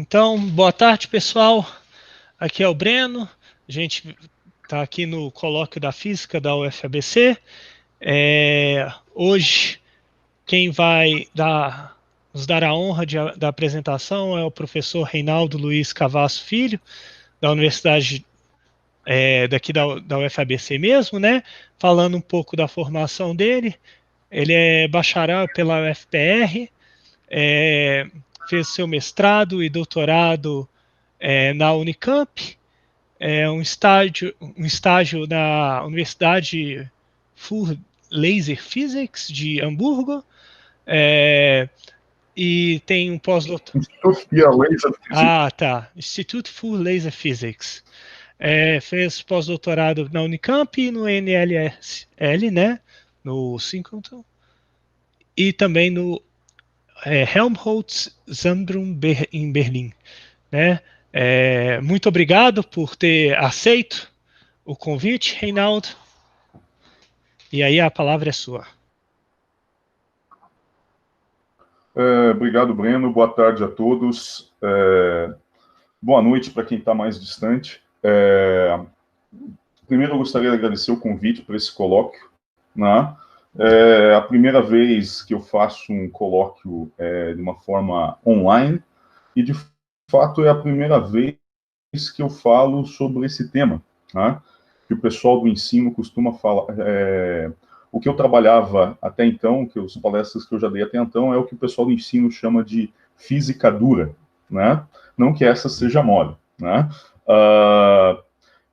Então, boa tarde, pessoal. Aqui é o Breno. A gente está aqui no colóquio da Física da UFABC. Hoje, quem vai nos dar a honra da apresentação é o professor Reinaldo Luiz Cavasso Filho, da Universidade daqui da UFABC mesmo, né? Falando um pouco da formação dele. Ele é bacharel pela UFPR, fez seu mestrado e doutorado na Unicamp, um estágio na Universidade Full Laser Physics de Hamburgo, e tem um pós-doutorado. Instituto for Laser Physics. Fez pós-doutorado na Unicamp e no NLSL, né, no Singleton, e também no Helmholtz-Zentrum em Berlim, né? Muito obrigado por ter aceito o convite, Reinaldo. E aí a palavra é sua. Obrigado, Breno. Boa tarde a todos. Boa noite para quem está mais distante. Primeiro, eu gostaria de agradecer o convite para esse colóquio, né? A primeira vez que eu faço um colóquio de uma forma online, e de fato é a primeira vez que eu falo sobre esse tema, né? Que o pessoal do ensino costuma falar. O que eu trabalhava até então, que as palestras que eu já dei até então, é o que o pessoal do ensino chama de física dura, né? Não que essa seja mole, né?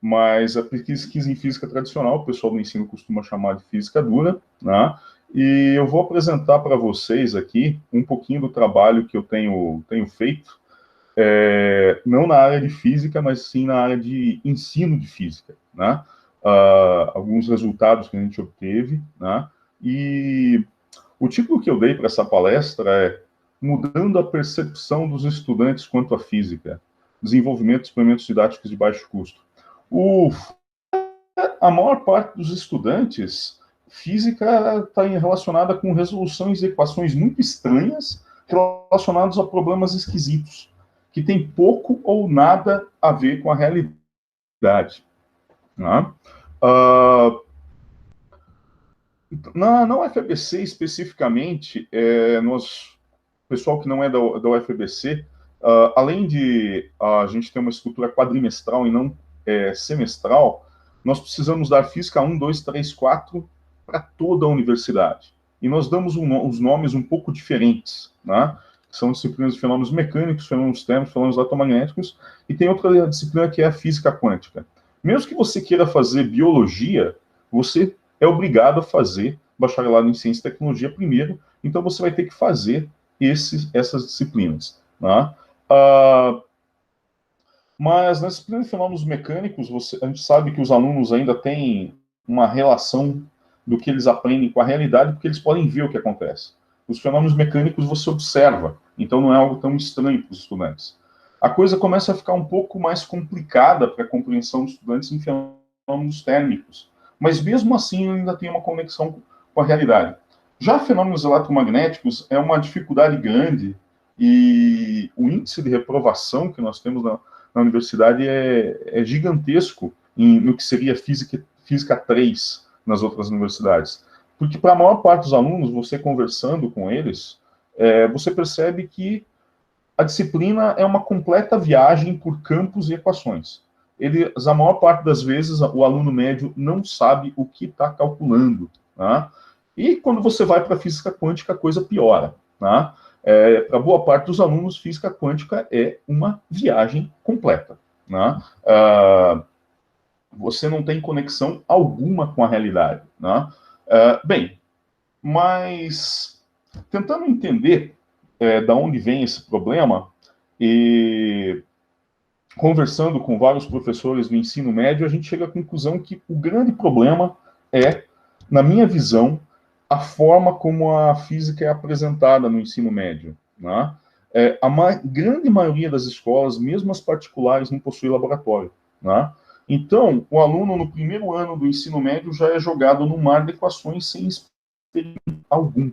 Mas a pesquisa em física tradicional, o pessoal do ensino costuma chamar de física dura, né? E eu vou apresentar para vocês aqui um pouquinho do trabalho que eu tenho feito, não na área de física, mas sim na área de ensino de física, né? Alguns resultados que a gente obteve, né? E o título que eu dei para essa palestra é Mudando a Percepção dos Estudantes quanto à Física, Desenvolvimento de Experimentos Didáticos de Baixo Custo. A maior parte dos estudantes, física está relacionada com resoluções de equações muito estranhas relacionadas a problemas esquisitos, que tem pouco ou nada a ver com a realidade. Né? Na UFABC, especificamente, o pessoal que não é da UFABC, além de a gente ter uma estrutura quadrimestral e não semestral, nós precisamos dar física 1, 2, 3, 4 para toda a universidade. E nós damos uns nomes um pouco diferentes, né? São disciplinas de fenômenos mecânicos, fenômenos térmicos, fenômenos eletromagnéticos, e tem outra disciplina que é a física quântica. Mesmo que você queira fazer biologia, você é obrigado a fazer bacharelado em ciência e tecnologia primeiro, então você vai ter que fazer essas disciplinas. Né? Mas nas disciplinas de fenômenos mecânicos, a gente sabe que os alunos ainda têm uma relação do que eles aprendem com a realidade, porque eles podem ver o que acontece. Os fenômenos mecânicos você observa, então não é algo tão estranho para os estudantes. A coisa começa a ficar um pouco mais complicada para a compreensão dos estudantes em fenômenos térmicos, mas mesmo assim ainda tem uma conexão com a realidade. Já fenômenos eletromagnéticos é uma dificuldade grande, e o índice de reprovação que nós temos na universidade é gigantesco no que seria física 3 nas outras universidades. Porque para a maior parte dos alunos, você conversando com eles, você percebe que a disciplina é uma completa viagem por campos e equações. A maior parte das vezes, o aluno médio não sabe o que está calculando. Né? E quando você vai para a física quântica, a coisa piora. Né? Para boa parte dos alunos, física quântica é uma viagem completa. Né? Você não tem conexão alguma com a realidade. Né? Bem, mas tentando entender da onde vem esse problema, e conversando com vários professores do ensino médio, a gente chega à conclusão que o grande problema é, na minha visão, a forma como a física é apresentada no ensino médio. Né? Grande maioria das escolas, mesmo as particulares, não possui laboratório. Né? Então, o aluno, no primeiro ano do ensino médio, já é jogado no mar de equações sem experimento algum.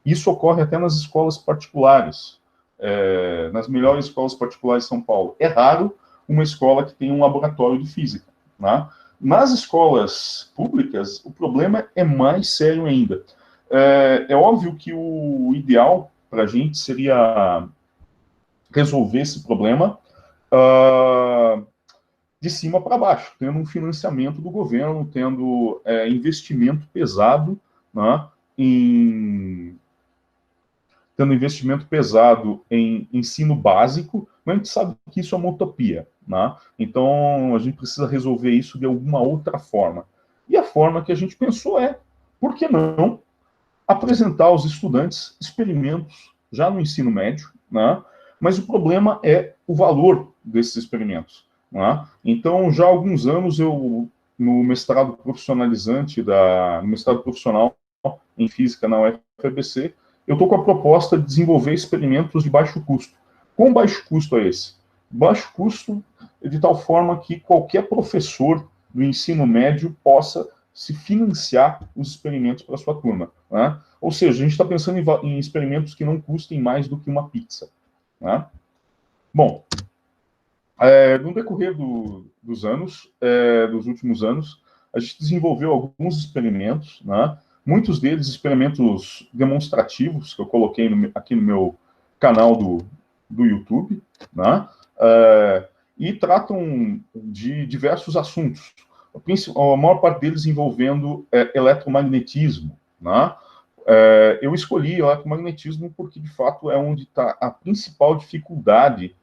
Isso ocorre até nas escolas particulares. nas melhores escolas particulares de São Paulo, é raro uma escola que tenha um laboratório de física. Né? Nas escolas públicas, o problema é mais sério ainda. É óbvio que o ideal para a gente seria resolver esse problema de cima para baixo, tendo um financiamento do governo, tendo investimento pesado, né, tendo investimento pesado em ensino básico, mas a gente sabe que isso é uma utopia. Né? Então, a gente precisa resolver isso de alguma outra forma. E a forma que a gente pensou por que não apresentar aos estudantes experimentos já no ensino médio, né? Mas o problema é o valor desses experimentos. Né? Então, já há alguns anos, eu, no mestrado profissionalizante, no mestrado profissional em física na UFABC, eu estou com a proposta de desenvolver experimentos de baixo custo. Quão baixo custo é esse? Baixo custo de tal forma que qualquer professor do ensino médio possa se financiar os experimentos para a sua turma. Né? Ou seja, a gente está pensando em experimentos que não custem mais do que uma pizza. Né? Bom, no decorrer dos últimos anos, a gente desenvolveu alguns experimentos, né? Muitos deles experimentos demonstrativos, que eu coloquei aqui no meu canal do YouTube, né? E tratam de diversos assuntos. A maior parte deles envolvendo eletromagnetismo. Né? Eu escolhi eletromagnetismo porque, de fato, é onde está a principal dificuldade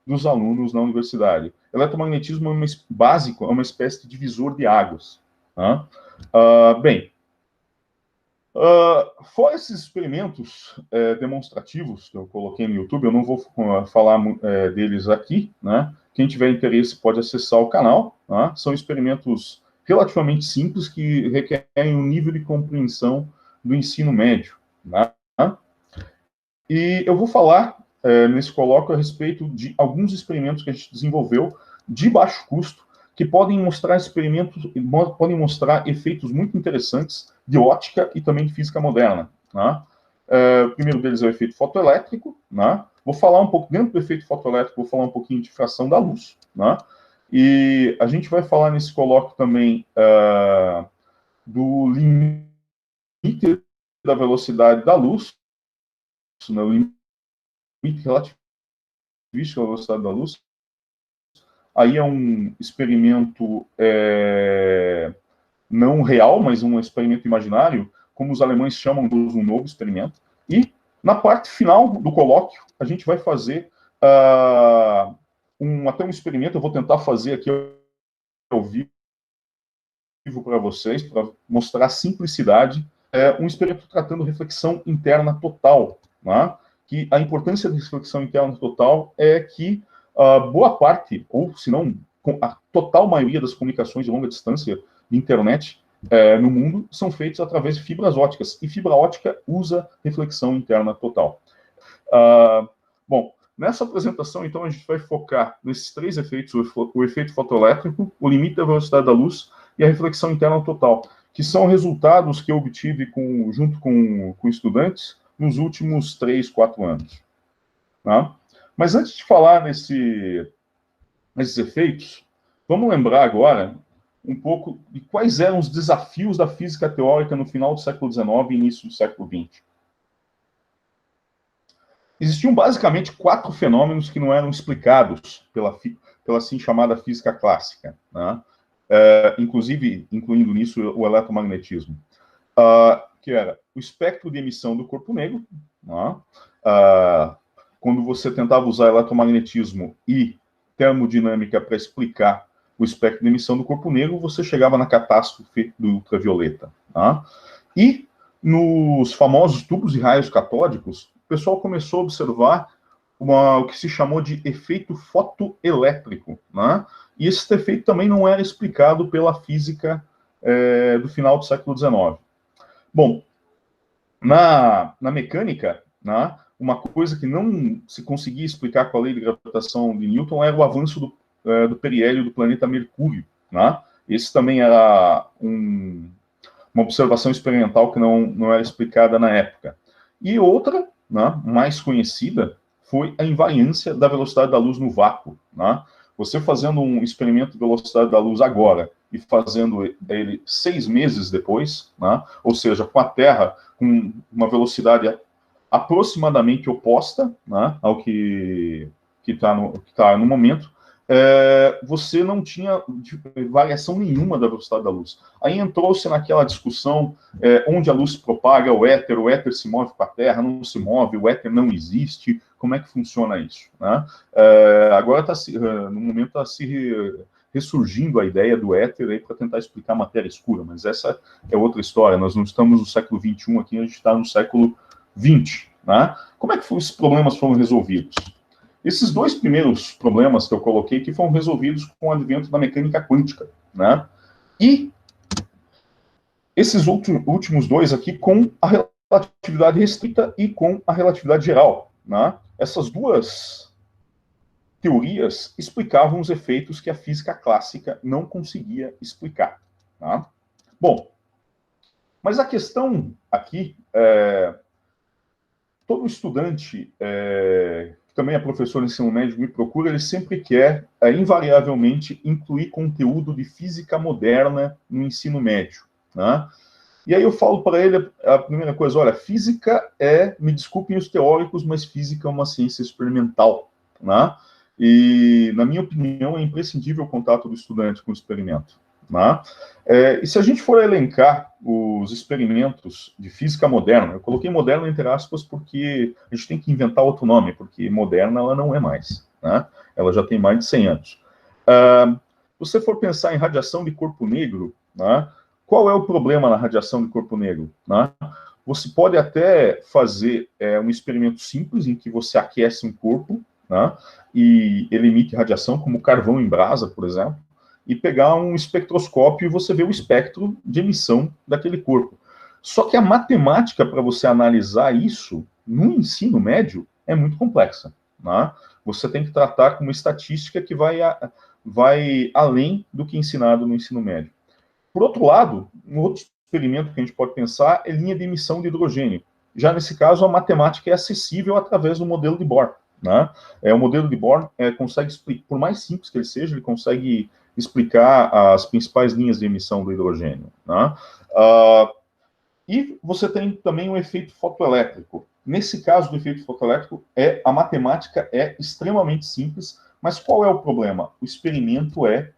dos alunos na universidade. Eletromagnetismo básico é uma espécie de divisor de águas. Né? Fora esses experimentos demonstrativos que eu coloquei no YouTube, eu não vou falar deles aqui, né? Quem tiver interesse pode acessar o canal. Né? São experimentos relativamente simples que requerem um nível de compreensão do ensino médio. Né? E eu vou falar nesse colóquio a respeito de alguns experimentos que a gente desenvolveu de baixo custo, que podem mostrar efeitos muito interessantes de ótica e também de física moderna. Né? O primeiro deles é o efeito fotoelétrico. Né? Vou falar um pouco, dentro do efeito fotoelétrico, vou falar um pouquinho de difração da luz. Né? E a gente vai falar nesse colóquio também do limite da velocidade da luz, no limite relativístico da velocidade da luz. Aí é um experimento não real, mas um experimento imaginário, como os alemães chamam de um novo experimento. E, na parte final do colóquio, a gente vai fazer até um experimento, eu vou tentar fazer aqui ao vivo para vocês, para mostrar a simplicidade. Um experimento tratando reflexão interna total. Né? Que a importância da reflexão interna total é que boa parte, ou se não, a total maioria das comunicações de longa distância de internet no mundo são feitas através de fibras óticas, e fibra ótica usa reflexão interna total. Bom, nessa apresentação, então, a gente vai focar nesses três efeitos: o efeito fotoelétrico, o limite da velocidade da luz e a reflexão interna total, que são resultados que eu obtive junto com estudantes nos últimos 3, 4 anos. Tá? Mas antes de falar nesses efeitos, vamos lembrar agora um pouco de quais eram os desafios da física teórica no final do século XIX e início do século XX. Existiam basicamente 4 fenômenos que não eram explicados pela assim chamada física clássica, né? Inclusive incluindo nisso o eletromagnetismo, que era o espectro de emissão do corpo negro, né? Quando você tentava usar eletromagnetismo e termodinâmica para explicar o espectro de emissão do corpo negro, você chegava na catástrofe do ultravioleta. Tá? E nos famosos tubos de raios catódicos, o pessoal começou a observar o que se chamou de efeito fotoelétrico. Né? E esse efeito também não era explicado pela física do final do século XIX. Bom, na mecânica, né, uma coisa que não se conseguia explicar com a lei de gravitação de Newton era o avanço do periélio do planeta Mercúrio. Né? Esse também era uma observação experimental que não era explicada na época. E outra, né, mais conhecida, foi a invariância da velocidade da luz no vácuo. Né? Você fazendo um experimento de velocidade da luz agora e fazendo ele 6 meses depois, né? Ou seja, com a Terra com uma velocidade aproximadamente oposta, né, ao que está no momento, você não tinha variação nenhuma da velocidade da luz. Aí entrou-se naquela discussão onde a luz se propaga, o éter se move para a Terra, não se move, o éter não existe, como é que funciona isso? Né? Agora, no momento, está se ressurgindo a ideia do éter para tentar explicar a matéria escura, mas essa é outra história. Nós não estamos no século XXI aqui, a gente está no século XX. Né? Como é que esses problemas foram resolvidos? Esses 2 primeiros problemas que eu coloquei que foram resolvidos com o advento da mecânica quântica. Né? E esses últimos 2 aqui com a relatividade restrita e com a relatividade geral. Né? Essas 2 teorias explicavam os efeitos que a física clássica não conseguia explicar. Tá? Bom, mas a questão aqui todo estudante que também é professor de ensino médio me procura, ele sempre quer, invariavelmente, incluir conteúdo de física moderna no ensino médio. Né? E aí eu falo para ele a primeira coisa, olha, física me desculpem os teóricos, mas física é uma ciência experimental. Né? E, na minha opinião, é imprescindível o contato do estudante com o experimento. Né? E se a gente for elencar os experimentos de física moderna, eu coloquei moderna entre aspas porque a gente tem que inventar outro nome, porque moderna ela não é mais. Né? Ela já tem mais de 100 anos. Se você for pensar em radiação de corpo negro, né? Qual é o problema na radiação de corpo negro? Né? Você pode até fazer um experimento simples em que você aquece um corpo, né? E ele emite radiação, como carvão em brasa, por exemplo, e pegar um espectroscópio e você vê o espectro de emissão daquele corpo. Só que a matemática para você analisar isso no ensino médio é muito complexa. Né? Você tem que tratar com uma estatística que vai além do que é ensinado no ensino médio. Por outro lado, um outro experimento que a gente pode pensar é linha de emissão de hidrogênio. Já nesse caso, a matemática é acessível através do modelo de Bohr. Né? O modelo de Bohr consegue explicar, por mais simples que ele seja, ele consegue explicar as principais linhas de emissão do hidrogênio. Né? E você tem também o efeito fotoelétrico. Nesse caso do efeito fotoelétrico, a matemática é extremamente simples, mas qual é o problema? O experimento é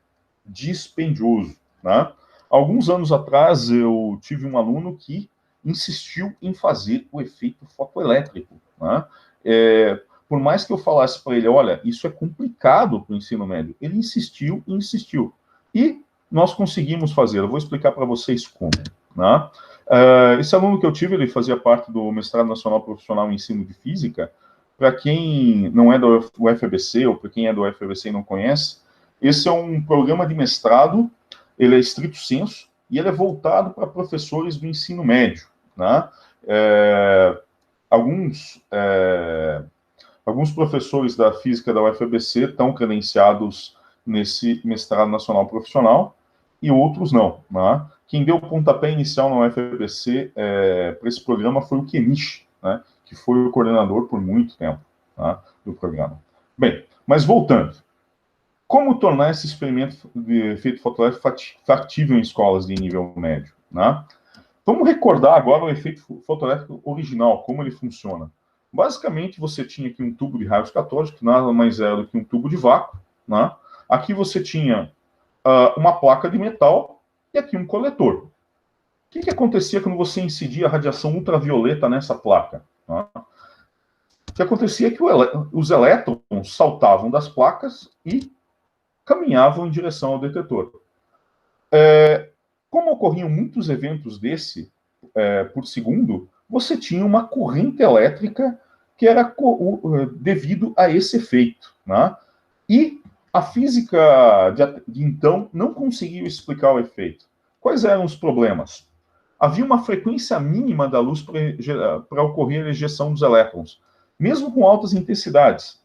dispendioso. Né? Alguns anos atrás, eu tive um aluno que insistiu em fazer o efeito fotoelétrico. Né? Por mais que eu falasse para ele, olha, isso é complicado para o ensino médio, ele insistiu e insistiu. E nós conseguimos fazer. Eu vou explicar para vocês como. Né? Esse aluno que eu tive, ele fazia parte do Mestrado Nacional Profissional em Ensino de Física. Para quem não é do UFABC, ou para quem é do UFABC e não conhece, esse é um programa de mestrado, ele é estrito sensu, e ele é voltado para professores do ensino médio. Né? Alguns professores da física da UFABC estão credenciados nesse mestrado nacional profissional, e outros não. Né? Quem deu o pontapé inicial na UFABC para esse programa foi o Kenichi, né? Que foi o coordenador por muito tempo, tá, do programa. Bem, mas voltando. Como tornar esse experimento de efeito fotoelétrico factível em escolas de nível médio? Né? Vamos recordar agora o efeito fotoelétrico original, como ele funciona. Basicamente, você tinha aqui um tubo de raios catódicos, que nada mais era do que um tubo de vácuo. Né? Aqui você tinha uma placa de metal e aqui um coletor. O que acontecia quando você incidia a radiação ultravioleta nessa placa? Né? O que acontecia é que os elétrons saltavam das placas e caminhavam em direção ao detetor. Como ocorriam muitos eventos desse por segundo, você tinha uma corrente elétrica que era devido a esse efeito. Né? E a física de então não conseguiu explicar o efeito. Quais eram os problemas? Havia uma frequência mínima da luz para ocorrer a ejeção dos elétrons, mesmo com altas intensidades.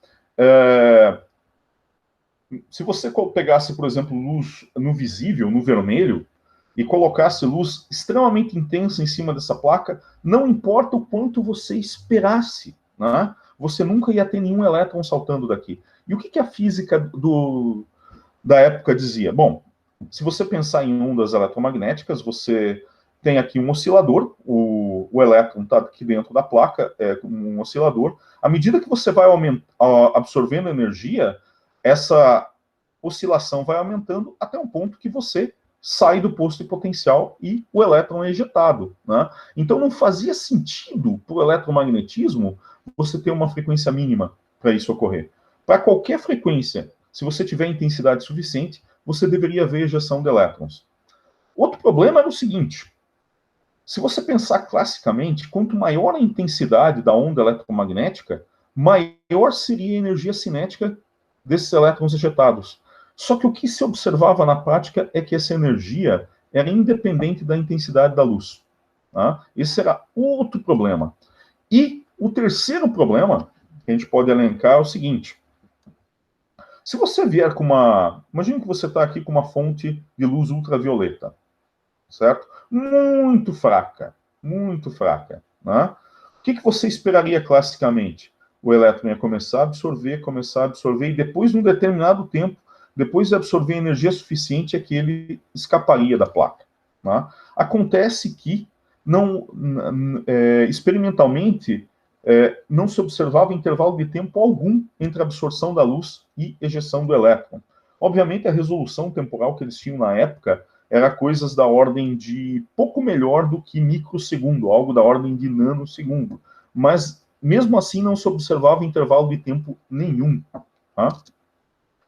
Se você pegasse, por exemplo, luz no visível, no vermelho, e colocasse luz extremamente intensa em cima dessa placa, não importa o quanto você esperasse, né? você nunca ia ter nenhum elétron saltando daqui. E o que a física da época dizia? Bom, se você pensar em ondas eletromagnéticas, você tem aqui um oscilador, o elétron está aqui dentro da placa, é um oscilador. À medida que você vai absorvendo energia, essa oscilação vai aumentando até um ponto que você sai do posto de potencial e o elétron é ejetado, né? Então não fazia sentido para o eletromagnetismo você ter uma frequência mínima para isso ocorrer. Para qualquer frequência, se você tiver intensidade suficiente, você deveria haver ejeção de elétrons. Outro problema era o seguinte: se você pensar classicamente, quanto maior a intensidade da onda eletromagnética, maior seria a energia cinética desses elétrons ejetados. Só que o que se observava na prática é que essa energia era independente da intensidade da luz. Tá? Esse era outro problema. E o terceiro problema que a gente pode elencar é o seguinte: se você vier com uma... Imagina que você está aqui com uma fonte de luz ultravioleta, certo? Muito fraca, muito fraca. Né? O que você esperaria classicamente? O elétron ia começar a absorver, e depois, num determinado tempo, depois de absorver energia suficiente, é que ele escaparia da placa. Né? Acontece que, experimentalmente, não se observava intervalo de tempo algum entre a absorção da luz e ejeção do elétron. Obviamente, a resolução temporal que eles tinham na época era coisas da ordem de pouco melhor do que microsegundo, algo da ordem de nanosegundo. Mas, mesmo assim, não se observava intervalo de tempo nenhum. Tá?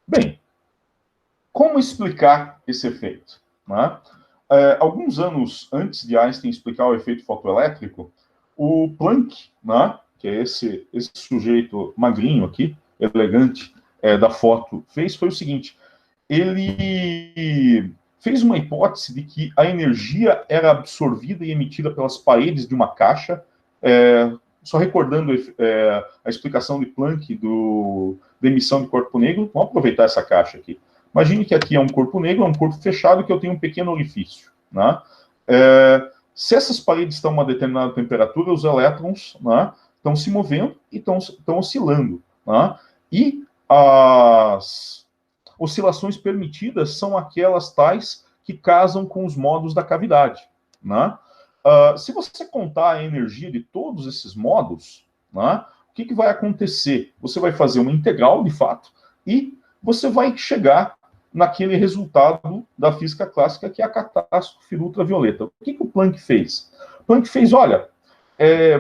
Bem, como explicar esse efeito? Né? Alguns anos antes de Einstein explicar o efeito fotoelétrico, o Planck, né, que é esse sujeito magrinho aqui, elegante, da foto, foi o seguinte: ele fez uma hipótese de que a energia era absorvida e emitida pelas paredes de uma caixa, só recordando a explicação de Planck da emissão de corpo negro. Vamos aproveitar essa caixa aqui. Imagine que aqui é um corpo negro, é um corpo fechado, que eu tenho um pequeno orifício. Né? Se essas paredes estão a uma determinada temperatura, os elétrons, né, estão se movendo e estão oscilando. Né? E as oscilações permitidas são aquelas tais que casam com os modos da cavidade. Né? Se você contar a energia de todos esses modos, né, o que vai acontecer? Você vai fazer uma integral, de fato, e você vai chegar naquele resultado da física clássica, que é a catástrofe ultravioleta. O que o Planck fez? O Planck fez, olha,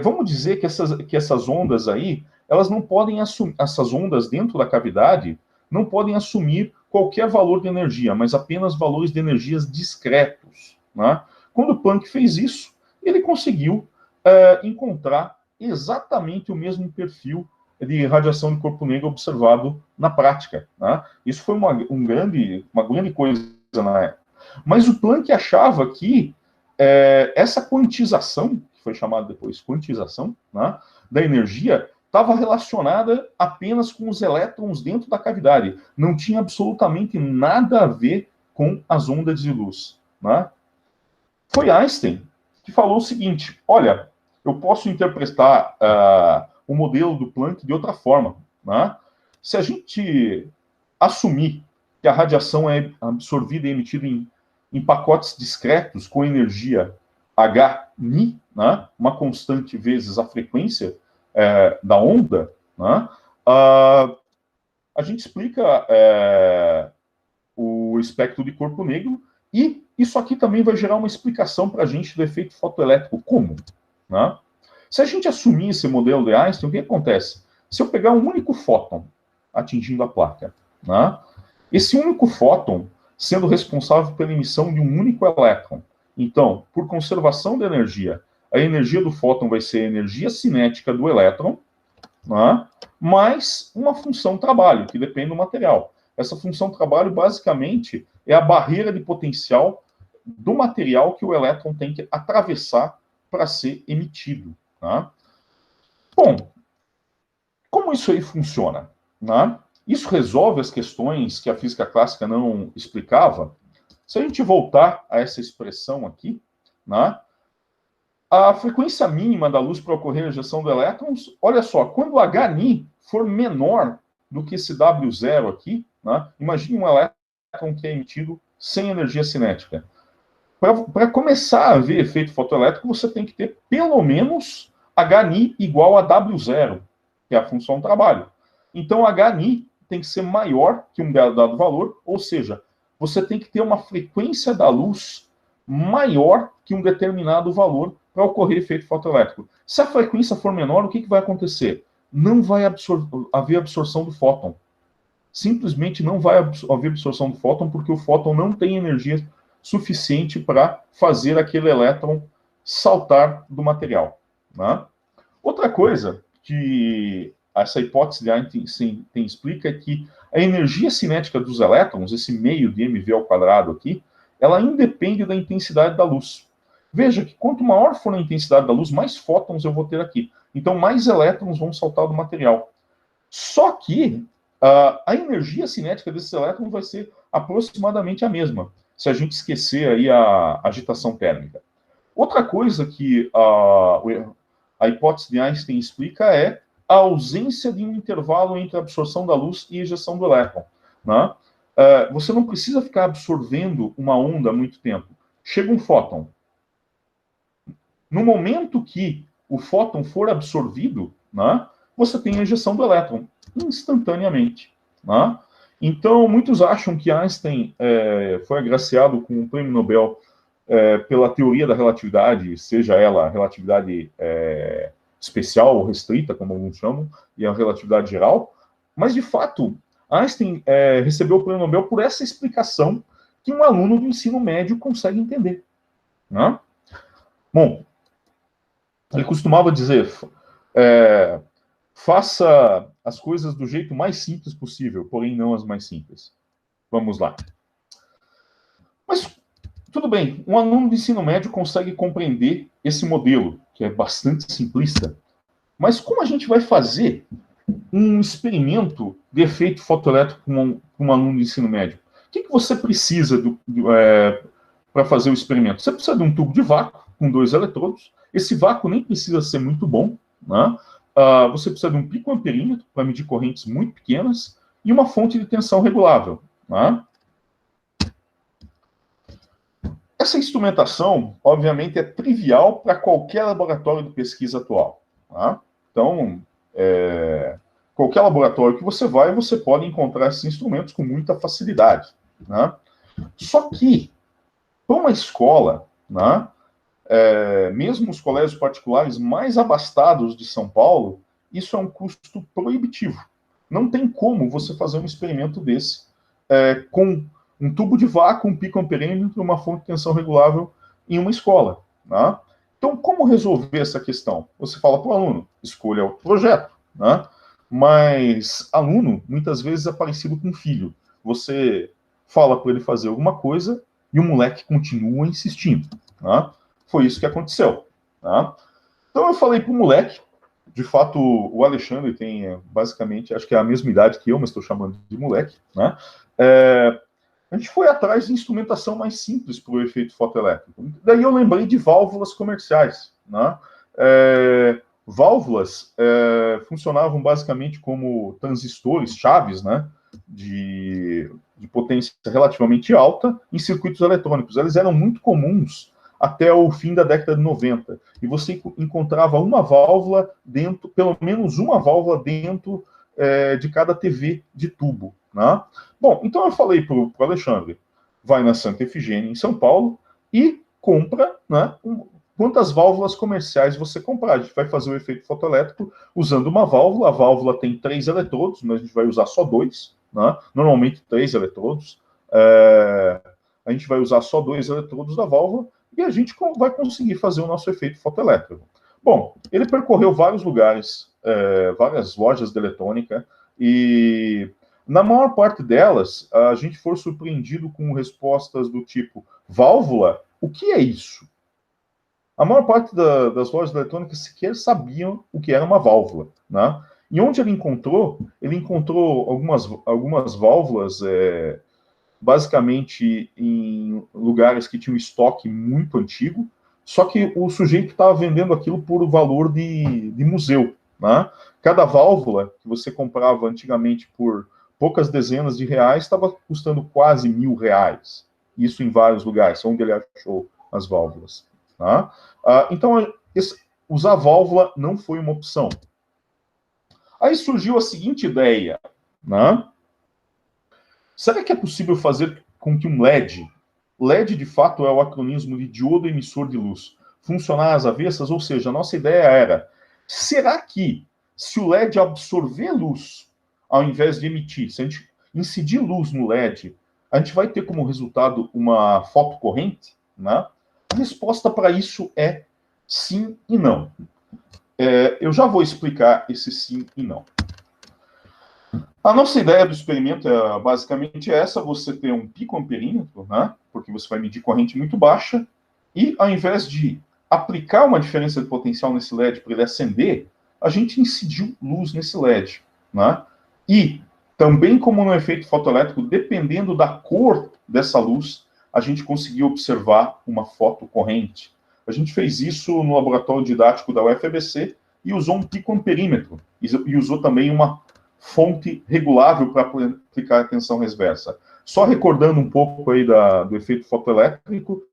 vamos dizer que essas ondas aí, elas não podem assumir, essas ondas dentro da cavidade, não podem assumir qualquer valor de energia, mas apenas valores de energias discretos. Né? Quando o Planck fez isso, ele conseguiu encontrar exatamente o mesmo perfil de radiação de corpo negro observado na prática. Né? Isso foi uma grande coisa na época. Mas o Planck achava que essa quantização, que foi chamada depois quantização, né, da energia, estava relacionada apenas com os elétrons dentro da cavidade. Não tinha absolutamente nada a ver com as ondas de luz. Né? Foi Einstein que falou o seguinte: olha, eu posso interpretar o modelo do Planck de outra forma. Né? Se a gente assumir que a radiação é absorvida e emitida em pacotes discretos com energia Hν, né, uma constante vezes a frequência da onda, né, a gente explica o espectro de corpo negro, e isso aqui também vai gerar uma explicação para a gente do efeito fotoelétrico. Como? Né? Se a gente assumir esse modelo de Einstein, o que acontece? Se eu pegar um único fóton atingindo a placa, né, esse único fóton sendo responsável pela emissão de um único elétron, então, por conservação de energia, a energia do fóton vai ser a energia cinética do elétron, né, mais uma função trabalho, que depende do material. Essa função trabalho, basicamente, é a barreira de potencial do material que o elétron tem que atravessar para ser emitido. Né? Bom, como isso aí funciona? Né? Isso resolve as questões que a física clássica não explicava? Se a gente voltar a essa expressão aqui, né, A frequência mínima da luz para ocorrer a ejeção de elétrons, olha só, quando o HNI for menor do que esse W0 aqui, né, imagine um elétron que é emitido sem energia cinética. Para começar a haver efeito fotoelétrico, você tem que ter pelo menos HNI igual a W0, que é a função do trabalho. Então, HNI tem que ser maior que um dado valor, ou seja, você tem que ter uma frequência da luz maior que um determinado valor para ocorrer efeito fotoelétrico. Se a frequência for menor, o que vai acontecer? Não vai haver absorção do fóton. Simplesmente não vai haver absorção do fóton, porque o fóton não tem energia suficiente para fazer aquele elétron saltar do material. Né? Outra coisa que essa hipótese de Einstein explica é que a energia cinética dos elétrons, esse meio de mv ao quadrado aqui, ela independe da intensidade da luz. Veja que quanto maior for a intensidade da luz, mais fótons eu vou ter aqui. Então, mais elétrons vão saltar do material. Só que a energia cinética desses elétrons vai ser aproximadamente a mesma, se a gente esquecer aí a agitação térmica. Outra coisa que a hipótese de Einstein explica é a ausência de um intervalo entre a absorção da luz e a ejeção do elétron. Né? Você não precisa ficar absorvendo uma onda há muito tempo. Chega um fóton. No momento que o fóton for absorvido, né, você tem a ejeção do elétron instantaneamente. Né? Então, muitos acham que Einstein foi agraciado com o prêmio Nobel pela teoria da relatividade, seja ela a relatividade especial ou restrita, como alguns chamam, e a relatividade geral, mas, de fato, Einstein recebeu o prêmio Nobel por essa explicação que um aluno do ensino médio consegue entender. Né? Bom, ele costumava dizer, faça as coisas do jeito mais simples possível, porém não as mais simples. Vamos lá. Mas, tudo bem, um aluno de ensino médio consegue compreender esse modelo, que é bastante simplista. Mas como a gente vai fazer um experimento de efeito fotoelétrico com um aluno de ensino médio? O que você precisa para fazer o experimento? Você precisa de um tubo de vácuo com 2 eletrodos. Esse vácuo nem precisa ser muito bom. Né? Você precisa de um picoamperímetro para medir correntes muito pequenas e uma fonte de tensão regulável. Né? Essa instrumentação, obviamente, é trivial para qualquer laboratório de pesquisa atual. Tá? Então, qualquer laboratório que você vai, você pode encontrar esses instrumentos com muita facilidade. Né? Só que, para uma escola, né, mesmo os colégios particulares mais abastados de São Paulo, isso é um custo proibitivo. Não tem como você fazer um experimento desse com um tubo de vácuo, um picoamperímetro e uma fonte de tensão regulável em uma escola. Né? Então, como resolver essa questão? Você fala para o aluno, escolha o projeto. Né? Mas aluno, muitas vezes, é parecido com filho. Você fala para ele fazer alguma coisa e o moleque continua insistindo. Né? Foi isso que aconteceu. Né? Então, eu falei para o moleque, de fato, o Alexandre tem, basicamente, acho que é a mesma idade que eu, mas estou chamando de moleque. Né? A gente foi atrás de instrumentação mais simples para o efeito fotoelétrico. Daí eu lembrei de válvulas comerciais. Né? Válvulas funcionavam basicamente como transistores, chaves, né? de potência relativamente alta em circuitos eletrônicos. Eles eram muito comuns até o fim da década de 90. E você encontrava uma válvula dentro, pelo menos uma válvula dentro de cada TV de tubo. Né? Bom, então eu falei para o Alexandre, vai na Santa Efigênia, em São Paulo, e compra, né, quantas válvulas comerciais você comprar. A gente vai fazer o efeito fotoelétrico usando uma válvula. A válvula tem 3 eletrodos, mas a gente vai usar só 2. Né? Normalmente 3 eletrodos. A gente vai usar só 2 eletrodos da válvula e a gente vai conseguir fazer o nosso efeito fotoelétrico. Bom, ele percorreu vários lugares, várias lojas de eletrônica, e na maior parte delas, a gente foi surpreendido com respostas do tipo, válvula? O que é isso? A maior parte das lojas eletrônicas sequer sabiam o que era uma válvula. Né? E onde ele encontrou algumas válvulas, basicamente em lugares que tinham estoque muito antigo, Só que o sujeito estava vendendo aquilo por valor de museu. Né? Cada válvula que você comprava antigamente por poucas dezenas de reais estava custando quase R$ 1.000. Isso em vários lugares, onde ele achou as válvulas. Tá? Então, usar válvula não foi uma opção. Aí surgiu a seguinte ideia. Né? Será que é possível fazer com que um LED, LED de fato é o acronismo de diodo emissor de luz, funcionar às avessas? Ou seja, a nossa ideia era, será que se o LED absorver luz, ao invés de emitir, se a gente incidir luz no LED, a gente vai ter como resultado uma fotocorrente? Né? A resposta para isso é sim e não. Eu já vou explicar esse sim e não. A nossa ideia do experimento é basicamente essa: você tem um picoamperímetro, né? Porque você vai medir corrente muito baixa, e ao invés de aplicar uma diferença de potencial nesse LED para ele acender, a gente incidiu luz nesse LED. Né? E também, como no efeito fotoelétrico, dependendo da cor dessa luz, a gente conseguiu observar uma fotocorrente. A gente fez isso no laboratório didático da UFABC e usou um picoamperímetro, e usou também uma fonte regulável para aplicar a tensão reversa. Só recordando um pouco aí do efeito fotoelétrico,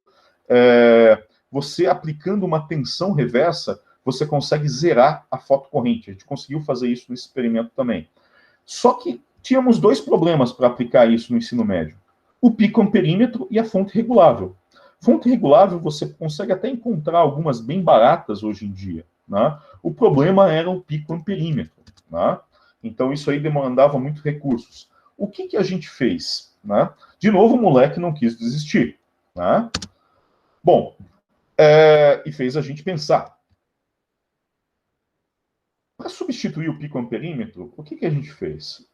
você aplicando uma tensão reversa, você consegue zerar a fotocorrente. A gente conseguiu fazer isso no experimento também. Só que tínhamos dois problemas para aplicar isso no ensino médio: o picoamperímetro e a fonte regulável. Fonte regulável você consegue até encontrar algumas bem baratas hoje em dia. Né? O problema era o picoamperímetro. Né? Então, isso aí demandava muito recursos. O que a gente fez? Né? De novo, o moleque não quis desistir. Né? Bom, e fez a gente pensar. Para substituir o picoamperímetro, o que a gente fez?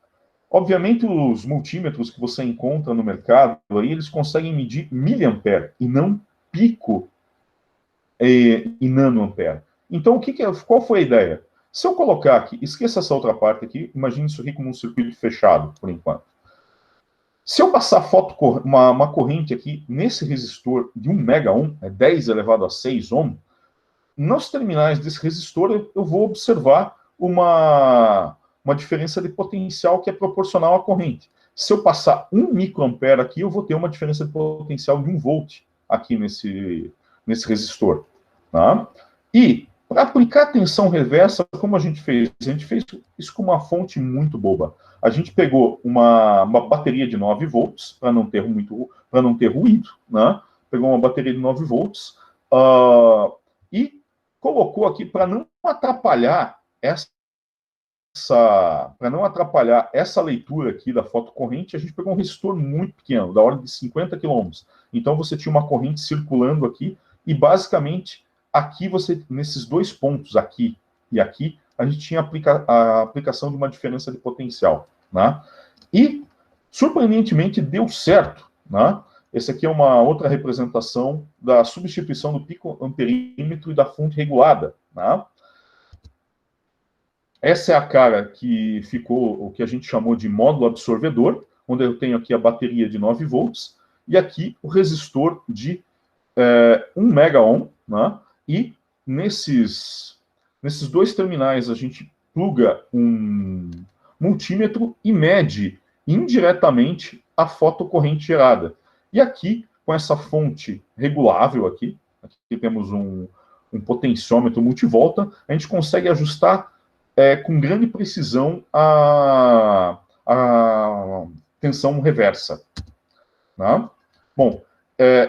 Obviamente, os multímetros que você encontra no mercado, aí, eles conseguem medir miliampere e não pico e nanoampere. Então, qual foi a ideia? Se eu colocar aqui, esqueça essa outra parte aqui, imagine isso aqui como um circuito fechado, por enquanto. Se eu passar uma corrente aqui nesse resistor de 1 megaohm, 10 elevado a 6 ohm, nos terminais desse resistor eu vou observar uma diferença de potencial que é proporcional à corrente. Se eu passar 1 microampere aqui, eu vou ter uma diferença de potencial de 1 volt aqui nesse resistor. Tá? E para aplicar tensão reversa, como a gente fez? A gente fez isso com uma fonte muito boba. A gente pegou uma bateria de 9 volts, para não ter ruído, né? Pegou uma bateria de 9 volts e colocou aqui, para não atrapalhar essa leitura aqui da fotocorrente, a gente pegou um resistor muito pequeno, da ordem de 50 kΩ. Então você tinha uma corrente circulando aqui, e basicamente aqui nesses dois pontos, aqui e aqui, a gente tinha a aplicação de uma diferença de potencial. Né? E, surpreendentemente, deu certo. Né? Essa aqui é uma outra representação da substituição do picoamperímetro e da fonte regulada. Né? Essa é a cara que ficou, o que a gente chamou de módulo absorvedor, onde eu tenho aqui a bateria de 9 volts, e aqui o resistor de 1 megaohm, né? E nesses dois terminais a gente pluga um multímetro e mede indiretamente a fotocorrente gerada. E aqui, com essa fonte regulável aqui temos um potenciômetro multivolta, a gente consegue ajustar com grande precisão a tensão reversa. Né? Bom,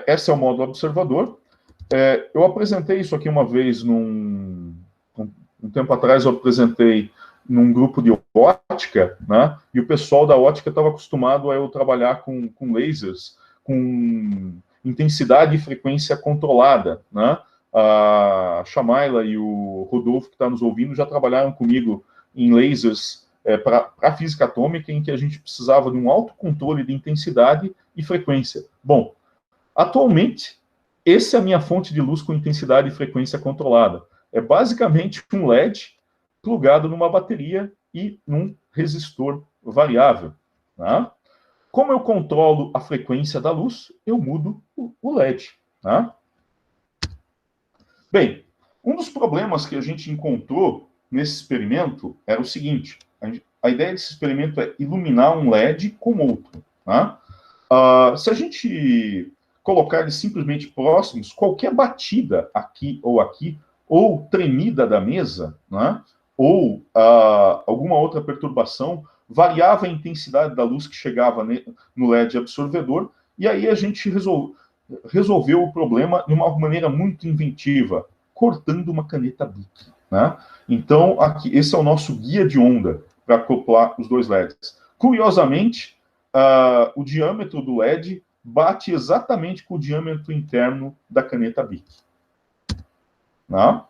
esse é o módulo observador. Eu apresentei isso aqui uma vez, um tempo atrás, eu apresentei num grupo de ótica, né? E o pessoal da ótica estava acostumado a eu trabalhar com lasers, com intensidade e frequência controlada, né? A Shamaila e o Rodolfo, que está nos ouvindo, já trabalharam comigo em lasers para física atômica, em que a gente precisava de um alto controle de intensidade e frequência. Bom, atualmente, essa é a minha fonte de luz com intensidade e frequência controlada. É basicamente um LED plugado numa bateria e num resistor variável. Tá? Como eu controlo a frequência da luz, eu mudo o LED. Tá? Bem, um dos problemas que a gente encontrou nesse experimento era o seguinte: a ideia desse experimento é iluminar um LED com outro. Né? Se a gente colocar eles simplesmente próximos, qualquer batida aqui, ou tremida da mesa, né? Ou alguma outra perturbação, variava a intensidade da luz que chegava no LED absorvedor, e aí a gente resolveu o problema de uma maneira muito inventiva, cortando uma caneta Bic. Né? Então, aqui, esse é o nosso guia de onda para acoplar os dois LEDs. Curiosamente, o diâmetro do LED bate exatamente com o diâmetro interno da caneta Bic. Né?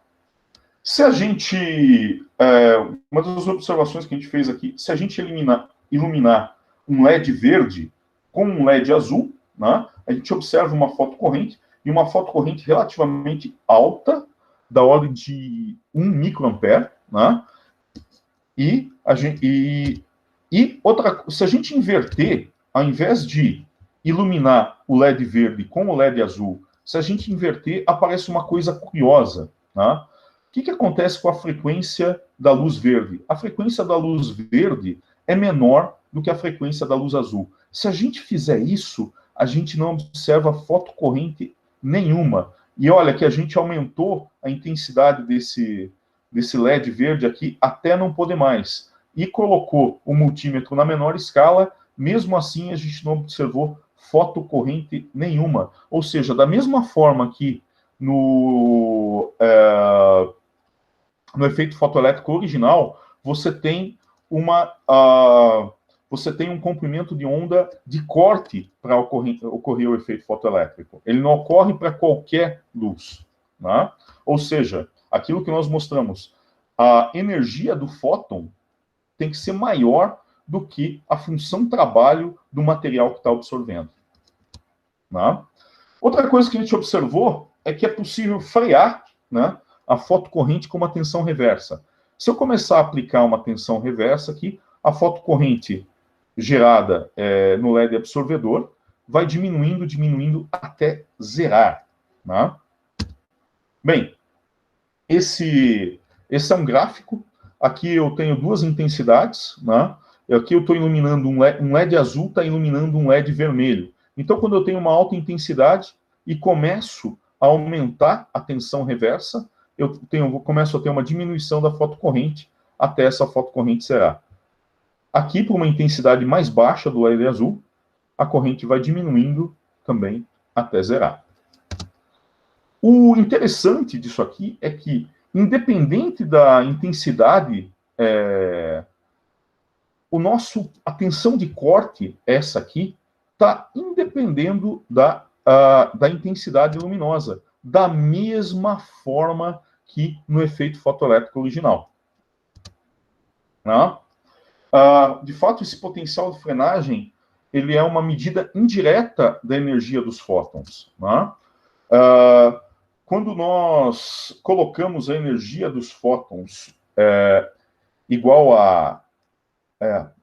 Se a gente... uma das observações que a gente fez aqui, se a gente iluminar um LED verde com um LED azul, né, a gente observa uma fotocorrente, e uma fotocorrente relativamente alta, da ordem de 1 microampere, né, se a gente inverter, ao invés de iluminar o LED verde com o LED azul, se a gente inverter, aparece uma coisa curiosa. Né? O que acontece com a frequência da luz verde? A frequência da luz verde é menor do que a frequência da luz azul. Se a gente fizer isso, a gente não observa fotocorrente nenhuma. E olha que a gente aumentou a intensidade desse LED verde aqui até não poder mais. E colocou o multímetro na menor escala, mesmo assim a gente não observou fotocorrente nenhuma. Ou seja, da mesma forma que no efeito fotoelétrico original, você tem um comprimento de onda de corte para ocorrer o efeito fotoelétrico. Ele não ocorre para qualquer luz. Né? Ou seja, aquilo que nós mostramos, a energia do fóton tem que ser maior do que a função trabalho do material que está absorvendo. Né? Outra coisa que a gente observou é que é possível frear, né, a fotocorrente com uma tensão reversa. Se eu começar a aplicar uma tensão reversa aqui, a fotocorrente gerada no LED absorvedor vai diminuindo até zerar. Né? Bem, esse é um gráfico. Aqui eu tenho duas intensidades. Né? Aqui eu estou iluminando um LED azul, está iluminando um LED vermelho. Então, quando eu tenho uma alta intensidade e começo a aumentar a tensão reversa, eu começo a ter uma diminuição da fotocorrente até essa fotocorrente zerar. Aqui, por uma intensidade mais baixa do LED azul, a corrente vai diminuindo também até zerar. O interessante disso aqui é que, independente da intensidade, a tensão de corte, essa aqui, está independendo da intensidade luminosa, da mesma forma que no efeito fotoelétrico original. Né? De fato, esse potencial de frenagem ele é uma medida indireta da energia dos fótons. Né? Quando nós colocamos a energia dos fótons igual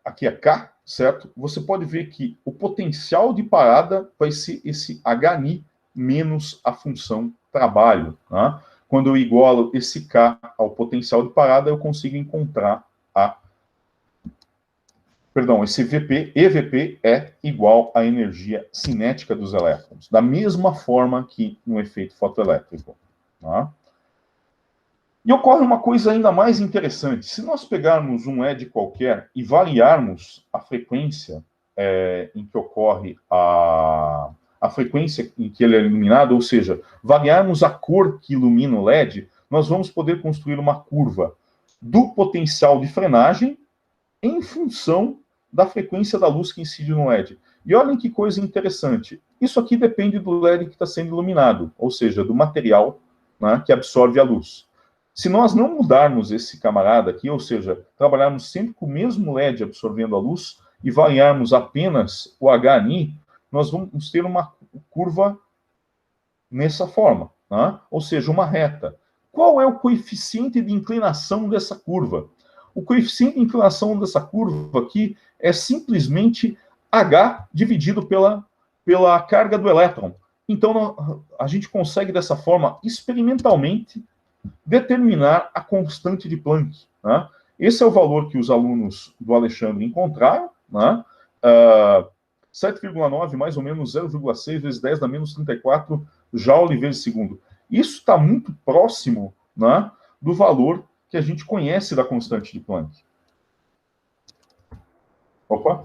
aqui a K, certo? Você pode ver que o potencial de parada vai ser esse HNI menos a função trabalho. Né? Quando eu igualo esse K ao potencial de parada, eu consigo encontrar esse EVP é igual à energia cinética dos elétrons, da mesma forma que no efeito fotoelétrico. Tá? E ocorre uma coisa ainda mais interessante. Se nós pegarmos um LED qualquer e variarmos a frequência em que ocorre a frequência em que ele é iluminado, ou seja, variarmos a cor que ilumina o LED, nós vamos poder construir uma curva do potencial de frenagem em função da frequência da luz que incide no LED. E olhem que coisa interessante. Isso aqui depende do LED que está sendo iluminado, ou seja, do material, né, que absorve a luz. Se nós não mudarmos esse camarada aqui, ou seja, trabalharmos sempre com o mesmo LED absorvendo a luz e variarmos apenas o HNI, nós vamos ter uma curva nessa forma, né? Ou seja, uma reta. Qual é o coeficiente de inclinação dessa curva? O coeficiente de inclinação dessa curva aqui é simplesmente H dividido pela carga do elétron. Então, a gente consegue, dessa forma, experimentalmente, determinar a constante de Planck. Né? Esse é o valor que os alunos do Alexandre encontraram, né? 7,9 mais ou menos 0,6 vezes 10 na menos 34 joule vezes segundo. Isso está muito próximo, né, do valor que a gente conhece da constante de Planck. Opa!